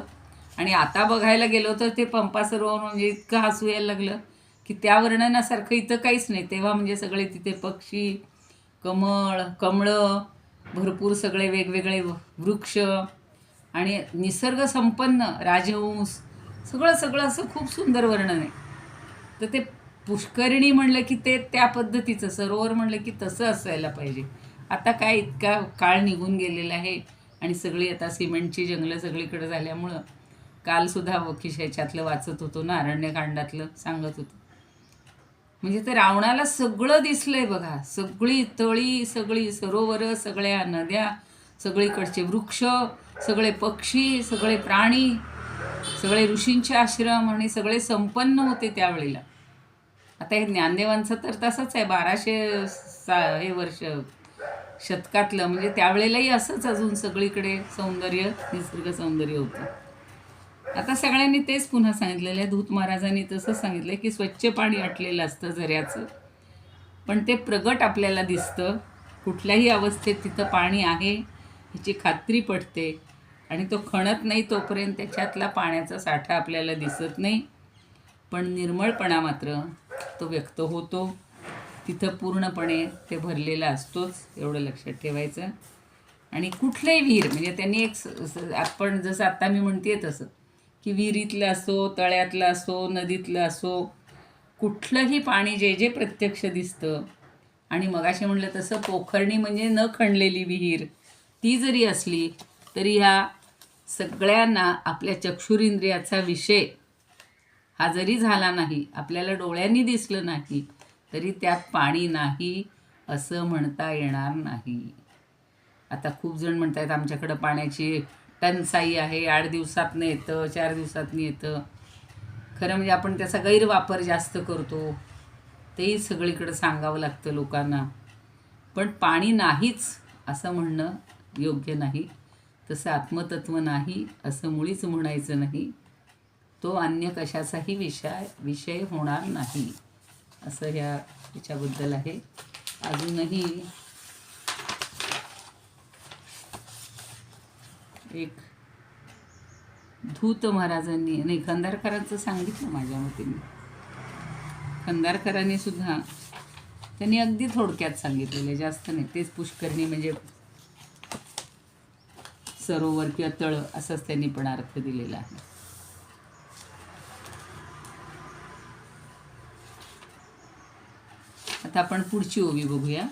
आणि आता बघायला गेलो तर ते पंपा सरोवर म्हणजे इतकं हसू यायला लागलं की त्या वर्णनासारखं इथं काहीच नाही. तेव्हा म्हणजे सगळे तिथे पक्षी, कमळं, भरपूर सगळे वेगवेगळे वृक्ष आणि निसर्ग संपन्न राजहंस, सगळं असं खूप सुंदर वर्णन आहे. तर ते पुष्करिणी म्हणलं की ते त्या पद्धतीचं, सरोवर म्हणलं की तसं असायला पाहिजे. आता काय इतका काळ निघून गेलेला आहे आणि सगळी आता सिमेंटची जंगलं सगळीकडे झाल्यामुळं, कालसुद्धा ह्याच्यातलं वाचत होतो ना, अरण्यकांडातलं सांगत होतो, म्हणजे ते रावणाला सगळं दिसलंय बघा. सगळी तळी, सगळी सरोवरं, सगळ्या नद्या, सगळीकडचे वृक्ष, सगळे पक्षी, सगळे प्राणी, सगळे ऋषींचे आश्रम आणि सगळे संपन्न होते त्यावेळेला. आता हे ज्ञानदेवांचं तर तसंच आहे, 1200 हे वर्ष शतकातलं, म्हणजे त्यावेळेलाही असंच अजून सगळीकडे सौंदर्य, निसर्ग सौंदर्य होतं. आता सगळ्यांनी तेच पुन्हा सांगितलेलं आहे. धूत महाराजांनी तसंच सांगितलं आहे की स्वच्छ पाणी आटलेलं असतं झऱ्याचं, पण ते प्रगट आपल्याला दिसतं. कुठल्याही अवस्थेत तिथं पाणी आहे ह्याची खात्री पटते, आणि तो खणत नाही तोपर्यंत त्याच्यातला पाण्याचा साठा आपल्याला दिसत नाही, पण निर्मळपणा मात्र तो व्यक्त होतो. तिथं पूर्णपणे ते भरलेलं असतोच, एवढं लक्षात ठेवायचं. आणि कुठलंही विहीर, म्हणजे त्यांनी एक आपण जसं आत्ता मी म्हणते तसं की विहिरीतलं असो, तळ्यातलं असो, नदीतलं असो, कुठलंही पाणी जे जे प्रत्यक्ष दिसतं, आणि मगाशी म्हटलं तसं पोखरणी म्हणजे न खणलेली विहीर, ती जरी असली तरी ह्या सगळ्यांना आपल्या चक्षुरिंद्रियाचा विषय हा जरी झाला नाही, आपल्याला डोळ्यांनी दिसलं नाही, तरी त्यात पाणी नाही असं म्हणता येणार नाही. आता खूप जण म्हणत आहेत आमच्याकडं पाण्याची टंचाई आहे, 8 दिवसातनं येतं, 4 दिवसातनं येतं. खरं म्हणजे आपण त्याचा गैरवापर जास्त करतो, तेही सगळीकडं सांगावं लागतं लोकांना. पण पाणी नाहीच असं म्हणणं योग्य नाही. तसं आत्मतत्व नाही असं मुळीच म्हणायचं नाही. तो अन्य कशाचाही विषय होणार नाही असं ह्याच्याबद्दल आहे. अजूनही एक धूत महाराजांनी, नाही खंदारकरांचं सांगितलं माझ्या मते मी. खंदारकरांनी सुद्धा त्यांनी अगदी थोडक्यात सांगितलेलं, जास्त नाही. तेच पुष्करणी म्हणजे सरोवर किंवा तळ असाच त्यांनी पण अर्थ दिलेला आहे. आता आपण पुढची ओवी बघूया.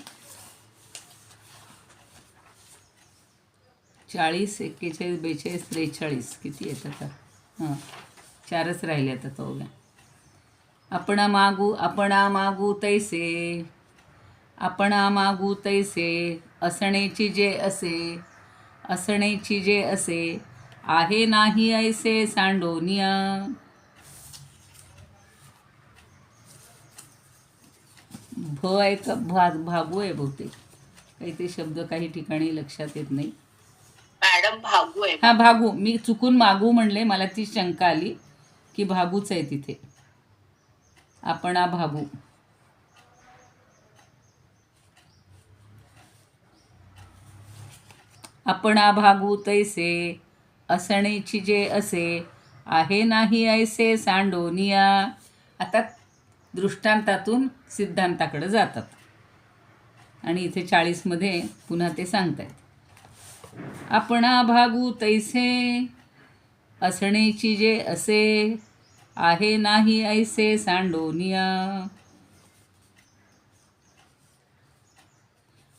40, 41, 42, 43 किती आहेत आता? हां, 4च राहिल्यात आता ओव्या. आपणा मागू तैसे, आपणा मागू तैसे, असणेची जे असे, आहे नाही ऐसे सांडोनिया. भ आहे का भागू आहे बहुतेक, काही ते शब्द काही ठिकाणी लक्षात येत नाही. मॅडम भागू आहे. हा भागू, मी चुकून मागू म्हणले, मला ती शंका आली की भागूच आहे तिथे. आपणा भागू. आपणा भागू तैसे, असणेची जे असे, आहे नाही ऐसे सांडोनिया. आता दृष्टांतातून सिद्धांताकडे जातात आणि इथे 40मध्ये पुन्हा ते सांगतायत. आपणा भागू तैसे, असणेची जे असे, आहे नाही ऐसे सांडोनिया.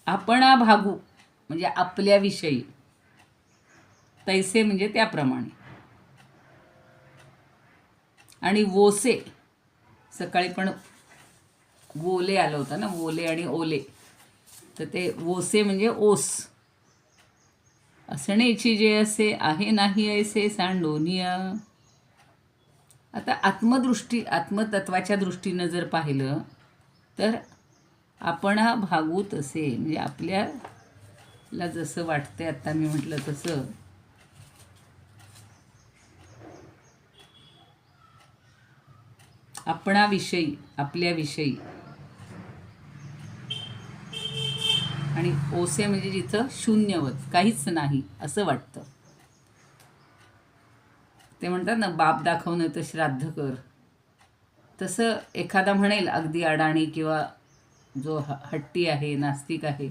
आपणा भागू म्हणजे आपल्याविषयी, तैसे म्हणजे त्याप्रमाणे, आणि वोसे, सकाळी पण वोले आलं होतं ना, वोले आणि ओले, तर ते वोसे म्हणजे ओस. असणेची जे असे, आहे नाही ऐसे सांडोनिया. आता आत्मतत्वाच्या दृष्टीनं जर पाहिलं तर आपणा भागू तसे म्हणजे आपल्याला जसं वाटतंय, आता मी म्हटलं तसं, आपणाविषयी, आपल्याविषयी, आणि ओसे म्हणजे जिथं शून्यवत, काहीच नाही असं वाटतं. ते म्हणतात ना, बाप दाखवणं तर श्राद्ध कर. तसं एखादा म्हणेल अगदी अडाणी किंवा जो हट्टी आहे, नास्तिक आहे,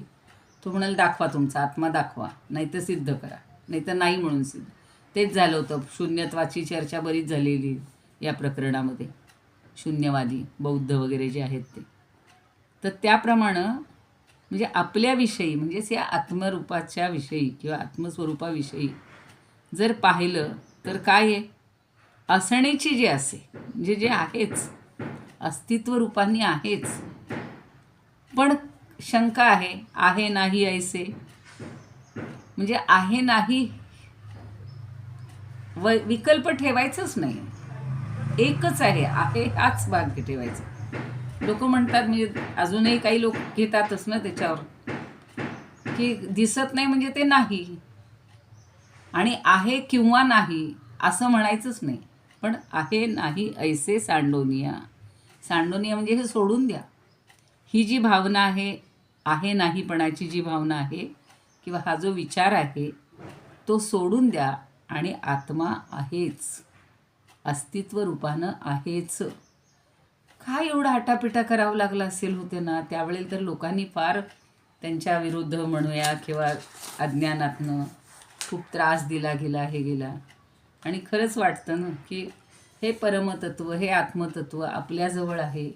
तो म्हणाल दाखवा तुमचा आत्मा, दाखवा, नाही तर सिद्ध करा, नाही तर नाही म्हणून सिद्ध. तेच झालं होतं. शून्यत्वाची चर्चा बरीच झालेली या प्रकरणामध्ये, शून्यवादी बौद्ध वगैरे जे आहेत ते. तर त्याप्रमाणे म्हणजे आपल्याविषयी, म्हणजेच या आत्मरूपाच्या विषयी किंवा आत्मस्वरूपाविषयी जर पाहिलं तर काय आहे, असणेची जे असे म्हणजे जे आहेच, अस्तित्व रूपाने आहेच, पण शंका आहे नाही ऐसे, म्हणजे आहे नाही विकल्प ठेवायचंच नाही, एकच आहे हाच भाग ठेवायचा. लोक म्हणतात, म्हणजे अजूनही काही लोक घेतातच ना त्याच्यावर, की दिसत नाही म्हणजे ते नाही, आणि आहे किंवा नाही असं म्हणायचंच नाही, पण आहे नाही ऐसे सांडोनिया. सांडोनिया म्हणजे हे सोडून द्या. ही जी भावना आहे नाहीपणाची जी भावना आहे किंवा हा जो विचार आहे तो सोडून द्या, आणि आत्मा आहेच, अस्तित्व रूपानं आहेच. काय एवढा आटापिटा करावं लागला असेल होते ना त्यावेळेला, तर लोकांनी फार त्यांच्या विरुद्ध म्हणूया किंवा अज्ञानातनं खूप त्रास दिला गेला, हे गेला. आणि खरंच वाटतं ना की हे परमतत्व, हे आत्मतत्व आपल्याजवळ आहे.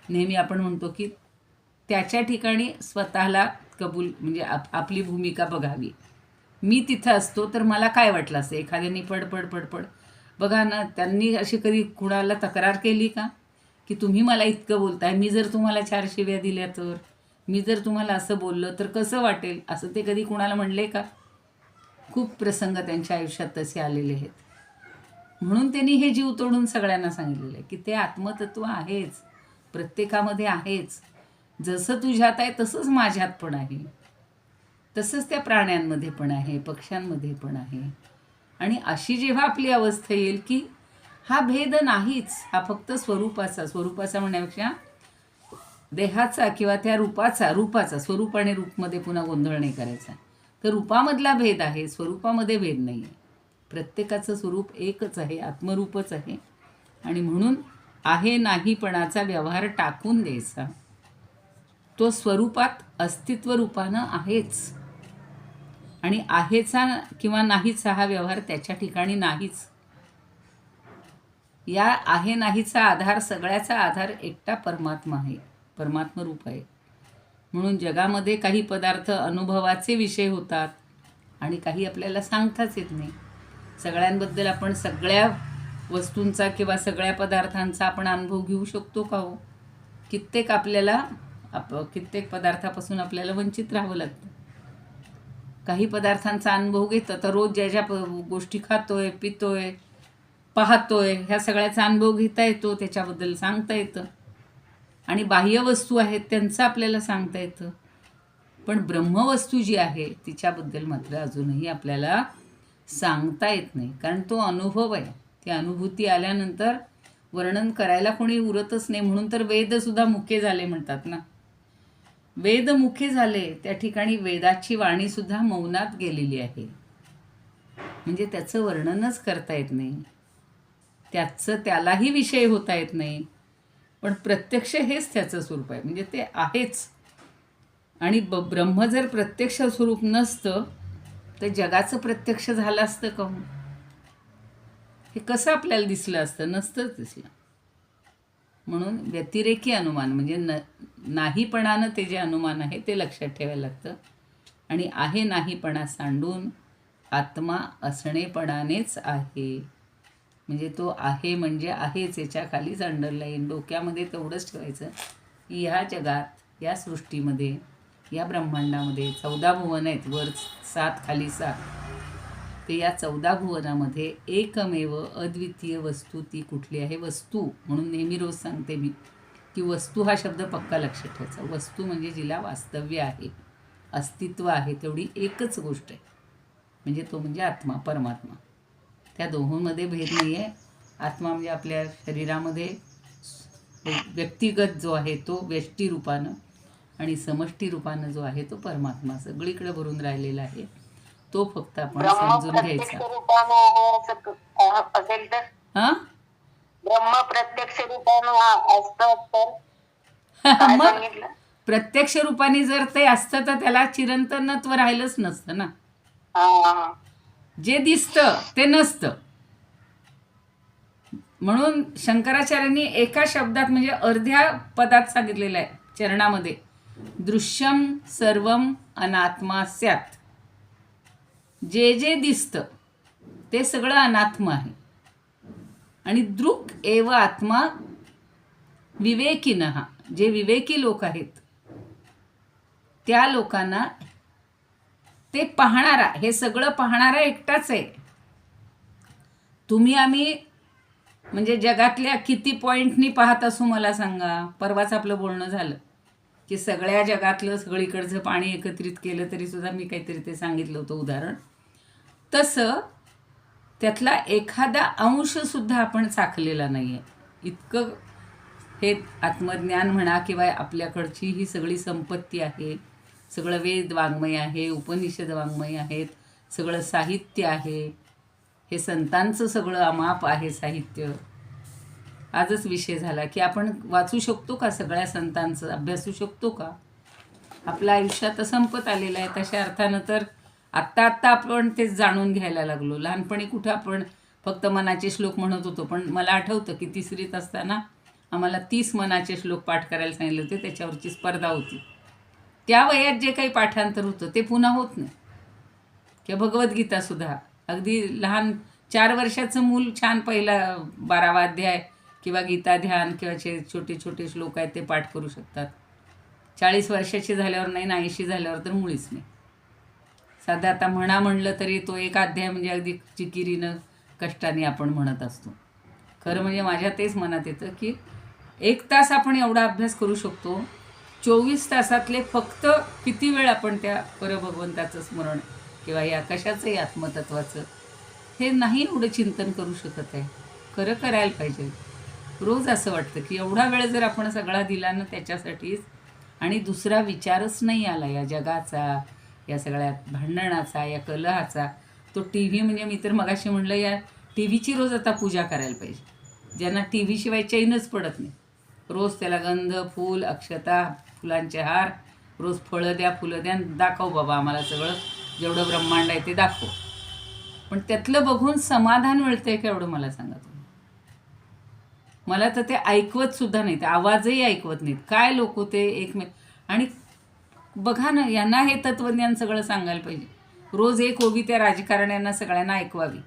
नेहमी आपण म्हणतो की त्याच्या ठिकाणी स्वतःला कबूल म्हणजे आपली भूमिका बघावी. मी तिथं असतो तर मला काय वाटलं असतं? एखाद्याने पडपड पडपड बघा ना, त्यांनी अशी कधी कुणाला तक्रार केली का की तुम्ही मला इतकं बोलताय, मी जर तुम्हाला 4 शिव्या दिल्या तर, मी जर तुम्हाला असं बोललं तर कसं वाटेल, असं ते कधी कुणाला म्हणले का? खूप प्रसंग त्यांच्या आयुष्यात तसे आलेले आहेत. म्हणून त्यांनी हे जीव तोडून सगळ्यांना सांगितलेलं आहे की ते आत्मतत्व आहेच, प्रत्येकामध्ये आहेच. जसं तुझ्यात आहे तसंच माझ्यात पण आहे, तसंच त्या प्राण्यांमध्ये पण आहे, पक्ष्यांमध्ये पण आहे. आणि अशी जेव्हा आपली अवस्था येईल की हा भेद नाहीच, हा फक्त स्वरूपाचा म्हणण्यापेक्षा देहाचा किंवा त्या रूपाचा स्वरूप आणि रूपमध्ये पुन्हा गोंधळ नाही करायचा. तर रूपामधला भेद आहे, स्वरूपामध्ये भेद नाही आहे. प्रत्येकाचं स्वरूप एकच आहे, आत्मरूपच आहे. आणि म्हणून आहे नाहीपणाचा व्यवहार टाकून द्यायचा. तो स्वरूपात अस्तित्व रूपानं आहेच. आणि आहेचा किंवा नाहीचा हा व्यवहार त्याच्या ठिकाणी नाहीच. या आहे नाहीचा आधार, सगळ्याचा आधार एकटा परमात्मा आहे, परमात्म रूप आहे. म्हणून जगामध्ये काही पदार्थ अनुभवाचे विषय होतात आणि काही आपल्याला सांगताच येत नाही. सगळ्यांबद्दल आपण सगळ्या वस्तूंचा किंवा सगळ्या पदार्थांचा आपण अनुभव घेऊ शकतो का हो? कित्येक पदार्थापासून आपल्याला वंचित राहावं लागतं. काही पदार्थांचा अनुभव घेतं तर रोज ज्या ज्या गोष्टी खातोय, पितोय, पाहतोय, ह्या सगळ्याचा अनुभव घेता येतो, त्याच्याबद्दल सांगता येतं. आणि बाह्य वस्तू आहेत त्यांचं आपल्याला सांगता येतं. पण ब्रह्मवस्तू जी आहे तिच्याबद्दल मात्र अजूनही आपल्याला सांगता येत नाही, कारण तो अनुभव आहे. ती अनुभूती आल्यानंतर वर्णन करायला कोणी उरतच नाही. म्हणून तर वेदसुद्धा मुखे झाले म्हणतात ना. वेद मुखे झाले, त्या ठिकाणी वेदाची वाणीसुद्धा मौनात गेलेली आहे. म्हणजे त्याचं वर्णनच करता येत नाही, त्यालाही विषय होता येत नाही. पण प्रत्यक्ष हेच त्याचं स्वरूप आहे, म्हणजे ते आहेच. आणि ब्रह्म जर प्रत्यक्ष स्वरूप नसतं तर जगाचं प्रत्यक्ष झालं असतं का? हे कसं आपल्याला दिसलं असतं? नसतंच दिसलं. म्हणून व्यतिरेकी अनुमान म्हणजे नाहीपणानं ते जे अनुमान आहे ते लक्षात ठेवायला लागतं. आणि आहे नाहीपणा सांडून आत्मा असणेपणानेच आहे. म्हणजे तो आहे म्हणजे आहेच, याच्या खालीच अंडरलाईन डोक्यामध्ये तेवढंच ठेवायचं की ह्या जगात, या सृष्टीमध्ये, या ब्रह्मांडामध्ये 14 भुवन आहेत, वर 7 खाली 7. ते या 14 भुवनामध्ये एकमेव अद्वितीय वस्तू ती कुठली आहे? वस्तू म्हणून नेहमी रोज सांगते मी की वस्तू हा शब्द पक्का लक्षात ठेवायचा. वस्तू म्हणजे जिला वास्तव्य आहे, अस्तित्व आहे, तेवढी एकच गोष्ट आहे, म्हणजे तो म्हणजे आत्मा, परमात्मा. त्या दोहोंमध्ये भेद नाही आहे. आत्मा म्हणजे आपल्या शरीरामध्ये व्यक्तिगत जो आहे तो व्यष्टी रूपानं, आणि समष्टी रूपानं जो आहे तो परमात्मा सगळीकडे भरून राहिलेला आहे. तो फक्त आपण समजून घ्यायचा. हा, ब्रह्म प्रत्यक्ष रूपानं असतं तर मग प्रत्यक्ष रूपाने जर ते असतं तर त्याला चिरंतनत्व राहिलंच नसतं ना. जे दिसतं ते नसतं. म्हणून शंकराचार्यांनी एका शब्दात म्हणजे अर्ध्या पदात सांगितलेलं आहे चरणामध्ये, दृश्यम सर्वम अनात्मा स्यात्. जे जे दिसतं ते सगळं अनात्म आहे. आणि दृक् एव आत्मा विवेकिनः, जे विवेकी लोक आहेत त्या लोकांना ते पाहणारा, हे सगळं पाहणारा एकटाच आहे. तुम्ही आम्ही म्हणजे जगातल्या किती पॉईंटनी पाहत असू मला सांगा. परवाच आपलं बोलणं झालं की सगळ्या जगातलं सगळीकडचं पाणी एकत्रित केलं तरी सुद्धा मी काहीतरी ते सांगितलं होतं उदाहरण. तसं त्यातला एखादा अंशसुद्धा आपण चाखलेला नाही आहे. इतकं हे आत्मज्ञान म्हणा किंवा आपल्याकडची ही सगळी संपत्ती आहे, सगळं वेद वाङ्मय आहे, उपनिषद वाङ्मय आहेत, सगळं साहित्य आहे, हे संतांचं सगळं अमाप आहे साहित्य. आजच विषय झाला की आपण वाचू शकतो का सगळ्या संतांचं, अभ्यासू शकतो का? आपलं आयुष्य आता संपत आलेलं आहे. तशा अर्थानं तर आत्ता आपण तेच जाणून घ्यायला लागलो. लहानपणी कुठं आपण फक्त मनाचे श्लोक म्हणत होतो. पण मला आठवतं की 3रीत असताना आम्हाला 30 मनाचे श्लोक पाठ करायला सांगितले होते. त्याच्यावरची स्पर्धा होती. त्या वयात जे काही पाठांतर होतं ते पुन्हा होत नाही. किंवा भगवद्गीतासुद्धा अगदी लहान 4 वर्षाचं मूल छान पहिला 12वा अध्याय किंवा गीता ध्यान किंवा छोटे छोटे श्लोक आहेत ते पाठ करू शकतात. 40 वर्षाची झाल्यावर नाही, 80 झाल्यावर तर मुळीच नाही. साधा आता म्हणलं तरी तो एक अध्याय म्हणजे अगदी चिकिरीनं कष्टाने आपण म्हणत असतो. खरं म्हणजे माझ्या तेच मनात येतं की 1 तास आपण एवढा अभ्यास करू शकतो. 24 तासातले फक्त किती वेळ आपण त्या परभगवंताचं स्मरण किंवा या कशाचंही आत्मतत्वाचं हे नाही एवढं चिंतन करू शकत आहे. खरं करायला पाहिजे. रोज असं वाटतं की एवढा वेळ जर आपण सगळा दिला ना त्याच्यासाठीच, आणि दुसरा विचारच नाही आला या जगाचा, या सगळ्या भांडणाचा, या कलहाचा. तो टी व्ही म्हणजे मी तर मगाशी म्हणलं या टी व्हीची रोज आता पूजा करायला पाहिजे. ज्यांना टी व्हीशिवाय चैनच पडत नाही. रोज त्याला गंध, फूल, अक्षता, फुलांचे हार, रोज फळं द्या, फुलं द्या, दाखव बाबा आम्हाला सगळं जेवढं ब्रह्मांड आहे ते दाखव. पण त्यातलं बघून समाधान मिळतंय का एवढं मला सांगा तुम्ही. मला तर ते ऐकवत सुद्धा नाही, ते आवाजही ऐकवत नाहीत. काय लोक ते एकमेक. आणि बघा ना, यांना हे तत्त्वज्ञान सगळं सांगायला पाहिजे. रोज एक ओवी त्या राजकारण्यांना सगळ्यांना ऐकवावी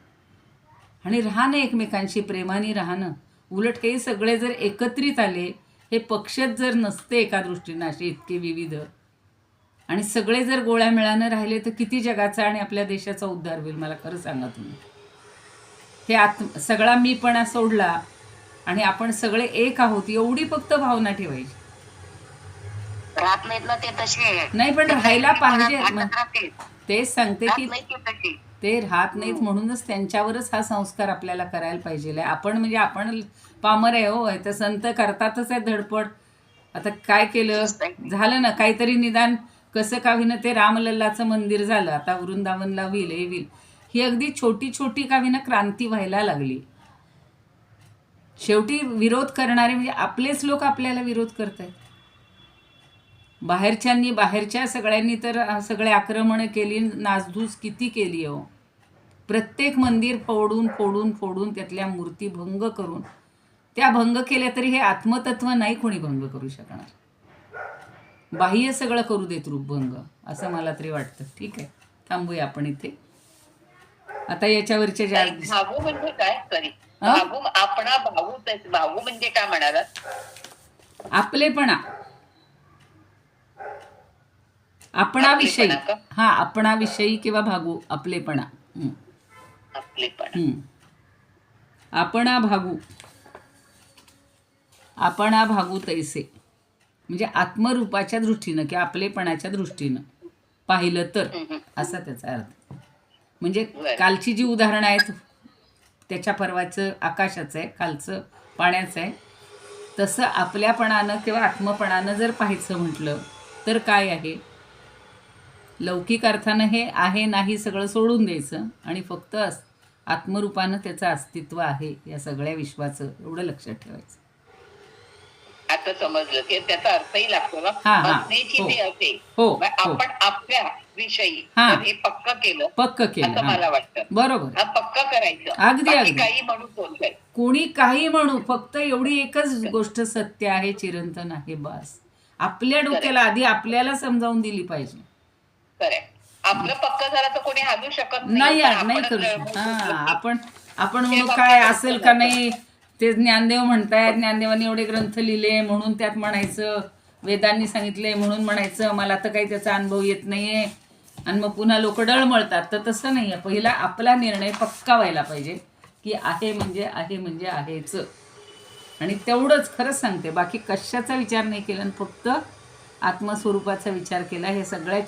आणि राहणं एकमेकांशी प्रेमाने राहणं. उलट हे सगळे जर एकत्रित आले, हे पक्षच जर नसते एका दृष्टीनं असे इतके विविध, आणि सगळे जर गोळ्या मिळानं राहिले तर किती जगाचा आणि आपल्या देशाचा उद्धार होईल. मला खरं सांगा तुम्ही. हे सगळा मीपणा सोडला आणि आपण सगळे एक आहोत एवढी फक्त भावना ठेवायची. राहत नाहीत ना ते तसे. नाही पण राहायला पाहिजे. राहते. तेच सांगते की नाही ते तसे. ते राहत नाहीत म्हणूनच त्यांच्यावरच हा संस्कार आपल्याला करायला पाहिजे. आपण म्हणजे आपण पामर आहे हो, तर संत करतातच आहे धडपड. आता काय केलं झालं ना, काहीतरी निदान कसं का होईना ते रामलल्लाचं मंदिर झालं, आता वृंदावनला होईल, हे होईल. ही अगदी छोटी छोटी का होईना क्रांती व्हायला लागली. शेवटी विरोध करणारे म्हणजे आपलेच लोक आपल्याला विरोध करत आहेत. बाहेरच्या सगळ्यांनी तर सगळे आक्रमणं केली, नासधूस किती केली हो. प्रत्येक मंदिर फोडून फोडून फोडून त्यातल्या मूर्ती भंग करून, त्या भंग केल्या तरी हे आत्मतत्व नाही कोणी भंग करू शकणार. बाह्य सगळं करू देत रूपभंग, असं मला तरी वाटतं. ठीक आहे, थांबूया आपण इथे. आता याच्यावरच्या ज्या भाऊ म्हणजे काय, सॉरी भाऊ आपणा भाऊ म्हणजे काय म्हणाला, आपलेपणा, आपणाविषयी. हा, आपणाविषयी किंवा भागू, आपलेपणा. आपणा भागू, आपणा भागू तैसे म्हणजे आत्मरूपाच्या दृष्टीनं किंवा आपलेपणाच्या दृष्टीनं पाहिलं तर असा त्याचा अर्थ. म्हणजे कालची जी उदाहरणं आहेत त्याच्या परवाचं आकाशाचं आहे, कालचं पाण्याचं आहे, तसं आपल्यापणानं किंवा आत्मपणानं जर पाहायचं म्हटलं तर काय आहे. लौकिक अर्थानं हे आहे नाही सगळं सोडून द्यायचं आणि फक्त आत्मरूपानं त्याचं अस्तित्व आहे या सगळ्या विश्वाचं एवढं लक्षात ठेवायचं. आता समजलं की त्याचा अर्थही लागतो ना. आपण आपल्या विषयी हे पक्क केलं असं मला वाटतं. बरोबर, पक्क करायचं. अगदी अगदी काही म्हणू बोलतंय, कोणी काही म्हणू, फक्त एवढी एकच गोष्ट सत्य आहे, चिरंतन आहे, बस. आपल्या डोक्याला आधी आपल्याला समजावून दिली पाहिजे. आपलं पक्क झालं तर कोणी हालू शकत नाही करू शकत. आपण म्हणू काय असेल का नाही, ते ज्ञानदेव म्हणतायत, ज्ञानदेवांनी एवढे ग्रंथ लिहिले म्हणून त्यात म्हणायचं, वेदांनी सांगितले म्हणून म्हणायचं, मला तर काही त्याचा अनुभव येत नाहीये, आणि मग पुन्हा लोक डळमळतात. तर तसं नाहीये. पहिला आपला निर्णय पक्का व्हायला पाहिजे की आहे म्हणजे आहेच, आणि तेवढंच खरंच सांगते. बाकी कशाचा विचार नाही केला आणि फक्त आत्मस्वरूपाचा विचार केला. हे सगळ्या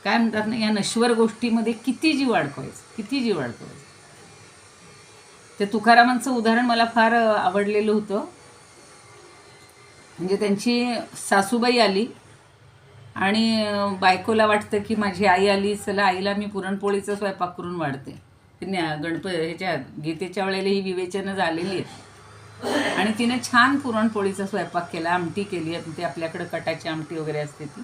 काय म्हणतात ना, या नश्वर गोष्टीमध्ये किती जीव अडकवायचं. ते तुकारामांचं उदाहरण मला फार आवडलेलं होतं. म्हणजे त्यांची सासूबाई आली आणि बायकोला वाटतं की माझी आई आली, चला आईला मी पुरणपोळीचा स्वयंपाक करून वाढते. ह्याच्या गीतेच्या वेळेला ही विवेचनं झालेली आहेत आणि तिने छान पुरणपोळीचा स्वयंपाक केला, आमटी केली. ते आपल्याकडं कटाची आमटी वगैरे असते ती.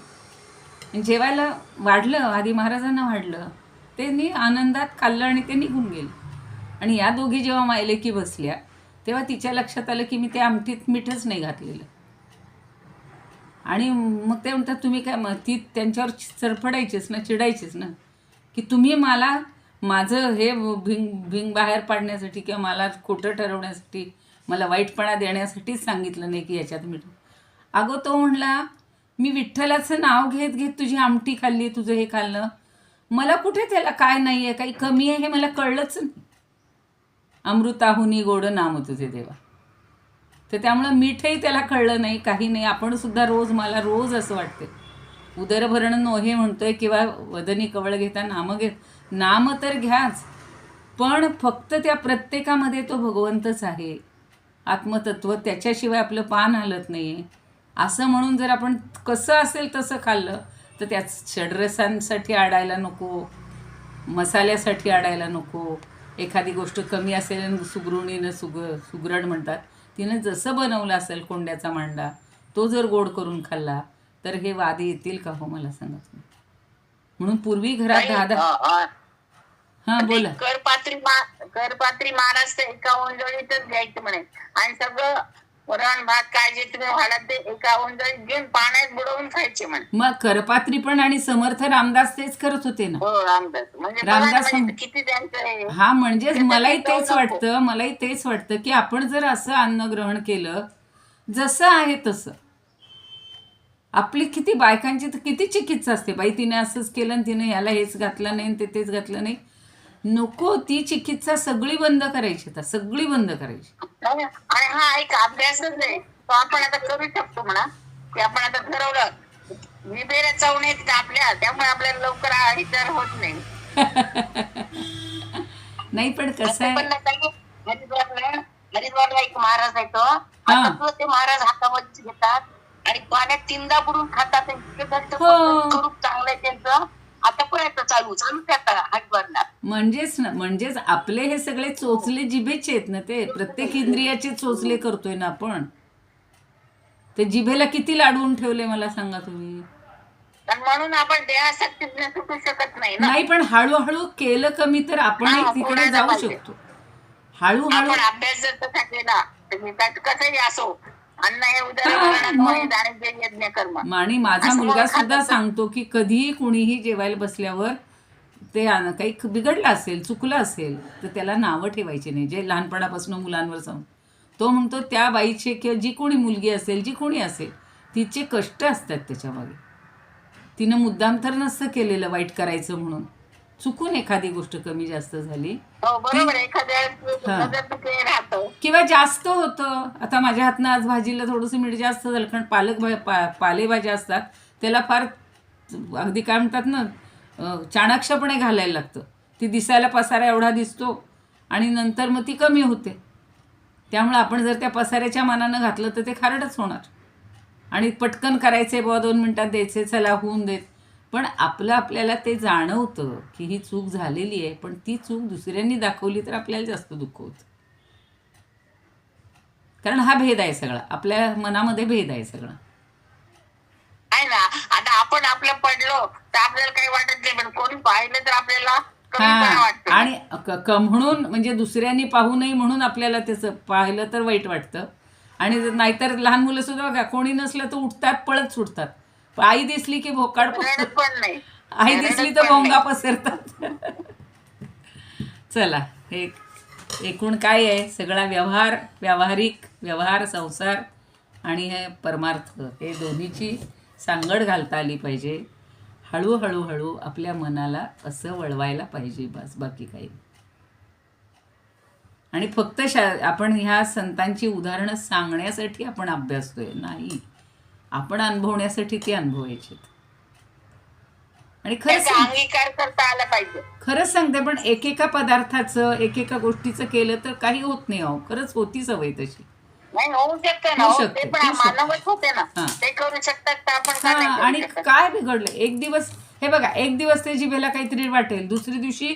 जेवायला वाढलं, आधी महाराजांना वाढलं, त्यांनी आनंदात खाल्लं आणि ते निघून गेले. आणि या दोघी जेव्हा मायलेकी बसल्या तेव्हा तिच्या लक्षात आलं की मी त्या आमटीत मीठच नाही घातलेलं. आणि मग ते म्हणतात तुम्ही काय ती त्यांच्यावर चरफडायचीच ना, चिडायचीच ना, की तुम्ही मला माझं हे भिंग बाहेर पाडण्यासाठी किंवा मला खोटं ठरवण्यासाठी, मला वाईटपणा देण्यासाठीच सांगितलं नाही की याच्यात मीठ. अगं तो म्हणला मी विठ्ठलाचं नाव घेत घेत तुझी आमटी खाल्ली, तुझं हे खाल्लं, मला कुठे त्याला काय नाही आहे, काही कमी आहे हे मला कळलंच नाही. अमृताहुनी गोड नाम तुझे देवा. तर त्यामुळं मीठही त्याला कळलं नाही, काही नाही. आपण सुद्धा रोज, मला रोज असं वाटते, उदरभरण नोहे म्हणतोय किंवा वदनी कवळ घेता नाम घेत, नाम तर घ्याच, पण फक्त त्या प्रत्येकामध्ये तो भगवंतच आहे, आत्मतत्व, त्याच्याशिवाय आपलं पान हलत नाही असं म्हणून जर आपण कसं असेल तसं खाल्लं तर त्यात षड्रसांसाठी आडायला नको, मसाल्यासाठी आडायला नको. एखादी गोष्ट कमी असेल आणि सुगरुणीनं सुगरण म्हणतात, तिनं जसं बनवलं असेल कोंड्याचा मांडा, तो जर गोड करून खाल्ला तर हे वाद येतील का हो, मला सांगा तुम्ही. म्हणून पूर्वी घरात हां बोला. करपात्री महाराज एका ओंजळीतच घ्यायचं म्हणे, आणि सगळं वरण भात काय जे तुम्ही वाढत ते एका ओंजळीत घेऊन पाण्यात बुडवून खायचे म्हणे. मग करपात्री पण आणि समर्थ रामदास तेच करत होते ना. हो, रामदास म्हणजे रामदास किती त्यांचं. हा, म्हणजेच मलाही तेच वाटतं की आपण जर असं अन्न ग्रहण केलं जसं आहे तसं, आपली किती बायकांची तर किती चिकित्सा असते, बाई तिने असंच केलं आणि तिने याला हेच घातलं नाही ते तेच घातलं नाही. नको, ती चिकित्सा सगळी बंद करायची, आता सगळी बंद करायची. आणि हा एक अभ्यासच आहे तो आपण आता करू शकतो म्हणा, की आपण आता ठरवलं विबेऱ्या चावण्यात आपल्या, त्यामुळे आपल्याला लवकर इतर होत नाही. नाही पण कसं आहे, हरिद्वारला एक महाराज आहे तो, आता ते महाराज हातामध्ये घेतात आणि पाण्यात 3दा बुडून खातात. स्वरूप चांगलं आहे त्यांचं, आता पण चालू आता हरिद्वारला. म्हणजेच आपले हे सगळे चोचले जिभेचे आहेत ना, ते प्रत्येक इंद्रियाचे चोचले करतोय ना आपण. ते जिभेला किती लाडवून ठेवले मला सांगा तुम्ही. म्हणून आपण देहासाठी सुटू शकत नाही ना. नाही, पण हळूहळू केलं कमी तर आपणही तिकडे जाऊ शकतो. हळूहळू अभ्यास जर तसा केला तर कसंही असो, अन्न हे उदरभरणात यज्ञ कर्म. आणि माझा मुलगा सुद्धा सांगतो की कधीही कुणीही जेवायला बसल्यावर ते काही बिघडलं असेल, चुकलं असेल तर त्याला नावं ठेवायची नाही, जे लहानपणापासून मुलांवर सांग. तो म्हणतो त्या बाईचे किंवा जी कोणी मुलगी असेल, जी कोणी असेल, तिचे कष्ट असतात त्याच्यामागे. तिनं मुद्दाम तर नसतं केलेलं वाईट करायचं म्हणून. चुकून एखादी गोष्ट कमी जास्त झाली किंवा जास्त होतं, आता माझ्या हातनं आज भाजीला थोडंसं मीठ जास्त झालं, कारण पालेभाज्या असतात त्याला फार अगदी काय म्हणतात ना, चाणाक्षपणे घालायला लागतं. ती दिसायला पसारा एवढा दिसतो आणि नंतर मग ती कमी होते. त्यामुळे आपण जर त्या पसाऱ्याच्या मानानं घातलं तर ते खारटच होणार. आणि पटकन करायचे, बुवा 2 मिनिटात द्यायचे, चला होऊन देत. पण आपल्याला ते जाणवतं की ही चूक झालेली आहे, पण ती चूक दुसऱ्यांनी दाखवली तर आपल्याला जास्त दुःख होतं. कारण हा भेद आहे सगळा, आपल्या मनामध्ये भेद आहे सगळा. आहे ना. आता आपण आपलं पडलो तर आपल्याला काही वाटत नाही, पण कोणी पाहिलं तर आपल्याला वाटतं. आणि म्हणून म्हणजे दुसऱ्यांनी पाहू नये म्हणून आपल्याला त्याचं पाहिलं तर वाईट वाटतं. आणि नाहीतर लहान मुलं सुद्धा बघा, कोणी नसलं तर उठतात, पळत सुटतात. आई दिसली की भोकाड पण नाही, आई दिसली तर भोंगा पसरतात. चला, हे एकूण काय आहे, सगळा व्यवहार, संसार आणि हे परमार्थ, हे दोन्हीची सांगड घालता आली पाहिजे. हळूहळू आपल्या मनाला असं वळवायला पाहिजे, बस, बाकी काही. आणि फक्त आपण ह्या संतांची उदाहरणं सांगण्यासाठी आपण अभ्यासतोय नाही, आपण अनुभवण्यासाठी ती अनुभवायची. आणि अंगीकार करता आला पाहिजे. खरंच सांगते, पण एकेका पदार्थाचं, एकेका गोष्टीचं केलं तर काही होत नाही. अहो, खरंच होती सवय तशी. आणि काय बिघडलं, एक दिवस हे बघा, एक दिवस ते जिभेला काहीतरी वाटेल, दुसऱ्या दिवशी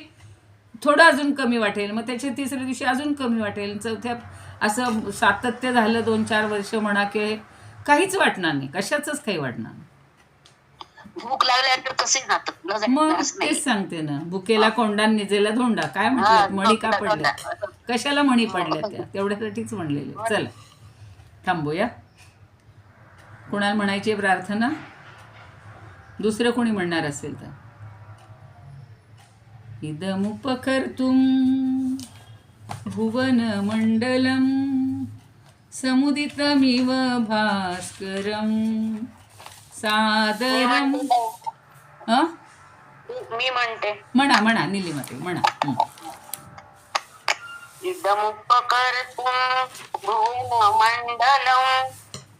थोडं अजून कमी वाटेल, मग त्याच्या तिसऱ्या दिवशी अजून कमी वाटेल, चौथ्या असं सातत्य झालं 2-4 वर्ष म्हणा, की काहीच वाटणार नाही, कशाचंच काही वाटणार नाही. भूक लागल्यानंतर कसे जातात. मग तेच सांगते ना, भुकेला कोंडा निजेला धोंडा, काय म्हटलं, मणी का पडलं. कशाला म्हणी पडल्या त्या, तेवढ्यासाठीच म्हणलेलं. चला थांबूया. कुणाला म्हणायची प्रार्थना? दुसरं कोणी म्हणणार असेल तर. इदमुपकर्तुं भुवनमण्डलं समुदितमिव भास्करं सादरं. हं? मी म्हणते म्हणा म्हणा निलिमाते म्हणा. इदमुपकर्तुं भुवनमण्डलं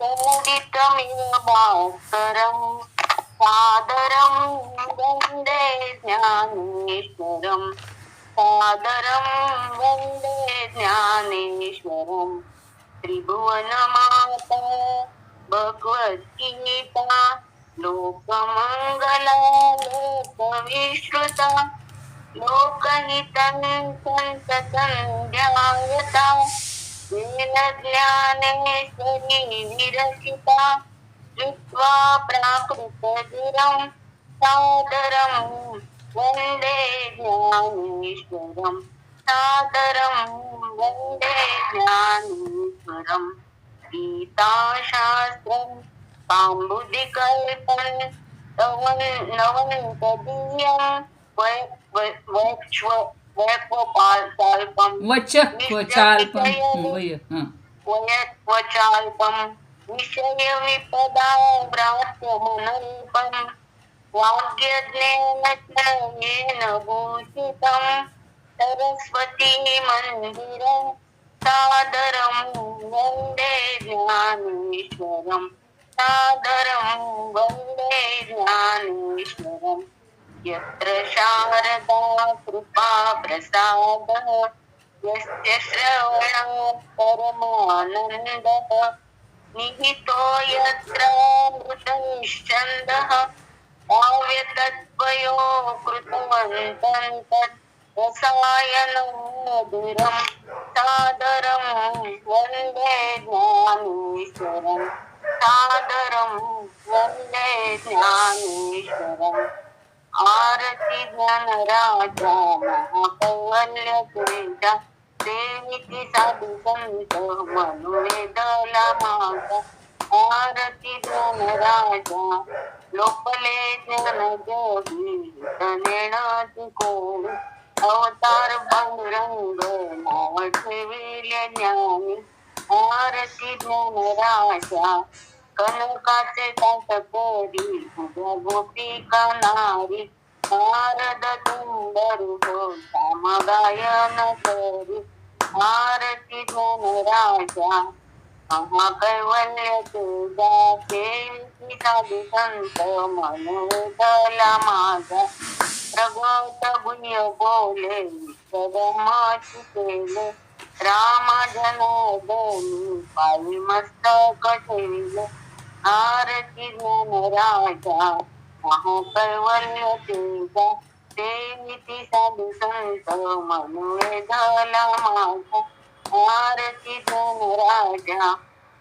समुदितमिव भास्करं सादरं वन्दे ज्ञानेश्वरं सादरं वन्दे ज्ञानेश्वरं त्रिभुवनमाता भगवद्गीता लोकमङ्गला लोकविश्रुता लोकहितं संततं येन ज्ञानेश्वरी विरचिता श्रुत्वा प्राकृतधिरं सादरं वन्दे ज्ञानेश्वरं सादरं वन्दे ज्ञानेश्वरं गीताशास्त्रं काम्बुधिकल्पं नवन्तदीयं वैक्वचाल्पं वयत्वचाल्पं विषयविपदाभ्रात्यमनल्पं वाग्यज्ञेन भूषितं सरस्वती मन्दिरं सादरं वन्दे ज्ञानेश्वरं सादरं वन्दे ज्ञानेश्वरं यत्र शारदा कृपा प्रसादः यस्य श्रवणात् परमानन्दः निहितो यत्र मृतनिश्चन्दः काव्यतत्त्वयो कृतवन्तं तत् रसायनं मधुरं सादरं वन्दे ज्ञानेश्वरं सादरं वन्दे ज्ञानेश्वरम् आरती ज्ञानराजा महाकैवल्यतेजा सेविती साधु संत मनोवेदला माता आरती ज्ञानराजा लोकले ज्ञान जोगी तनेणाची कोणी अवतार भंगरंग नाव ठेविले ज्ञानी आरती ज्ञानराजा कनकाचे ताटकोरी तुझ्या गोपिका नारी नारद सुंदर श्याम गायन करी आरती ज्ञानराजा महाकैवल्य तुझा सेविती साधू संत मनोवेदला माझा प्रगत गुह्य बोले सदमाची केले राम जनार्दनी पायी मस्तक ठेविले आरती ज्ञानराजा महाकैवल्य तुझा सेविती साधू संत मनोवेदला माझा आरती ज्ञानराजा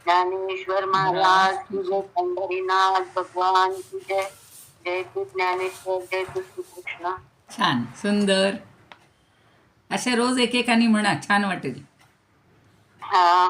ज्ञानेश्वर महाराज की जय पंढरीनाथ भगवान की जय जय तू ज्ञानेश्वर जय तू श्रीकृष्ण. छान सुंदर. अशा रोज एकेकाने म्हणा, छान वाटेल. हा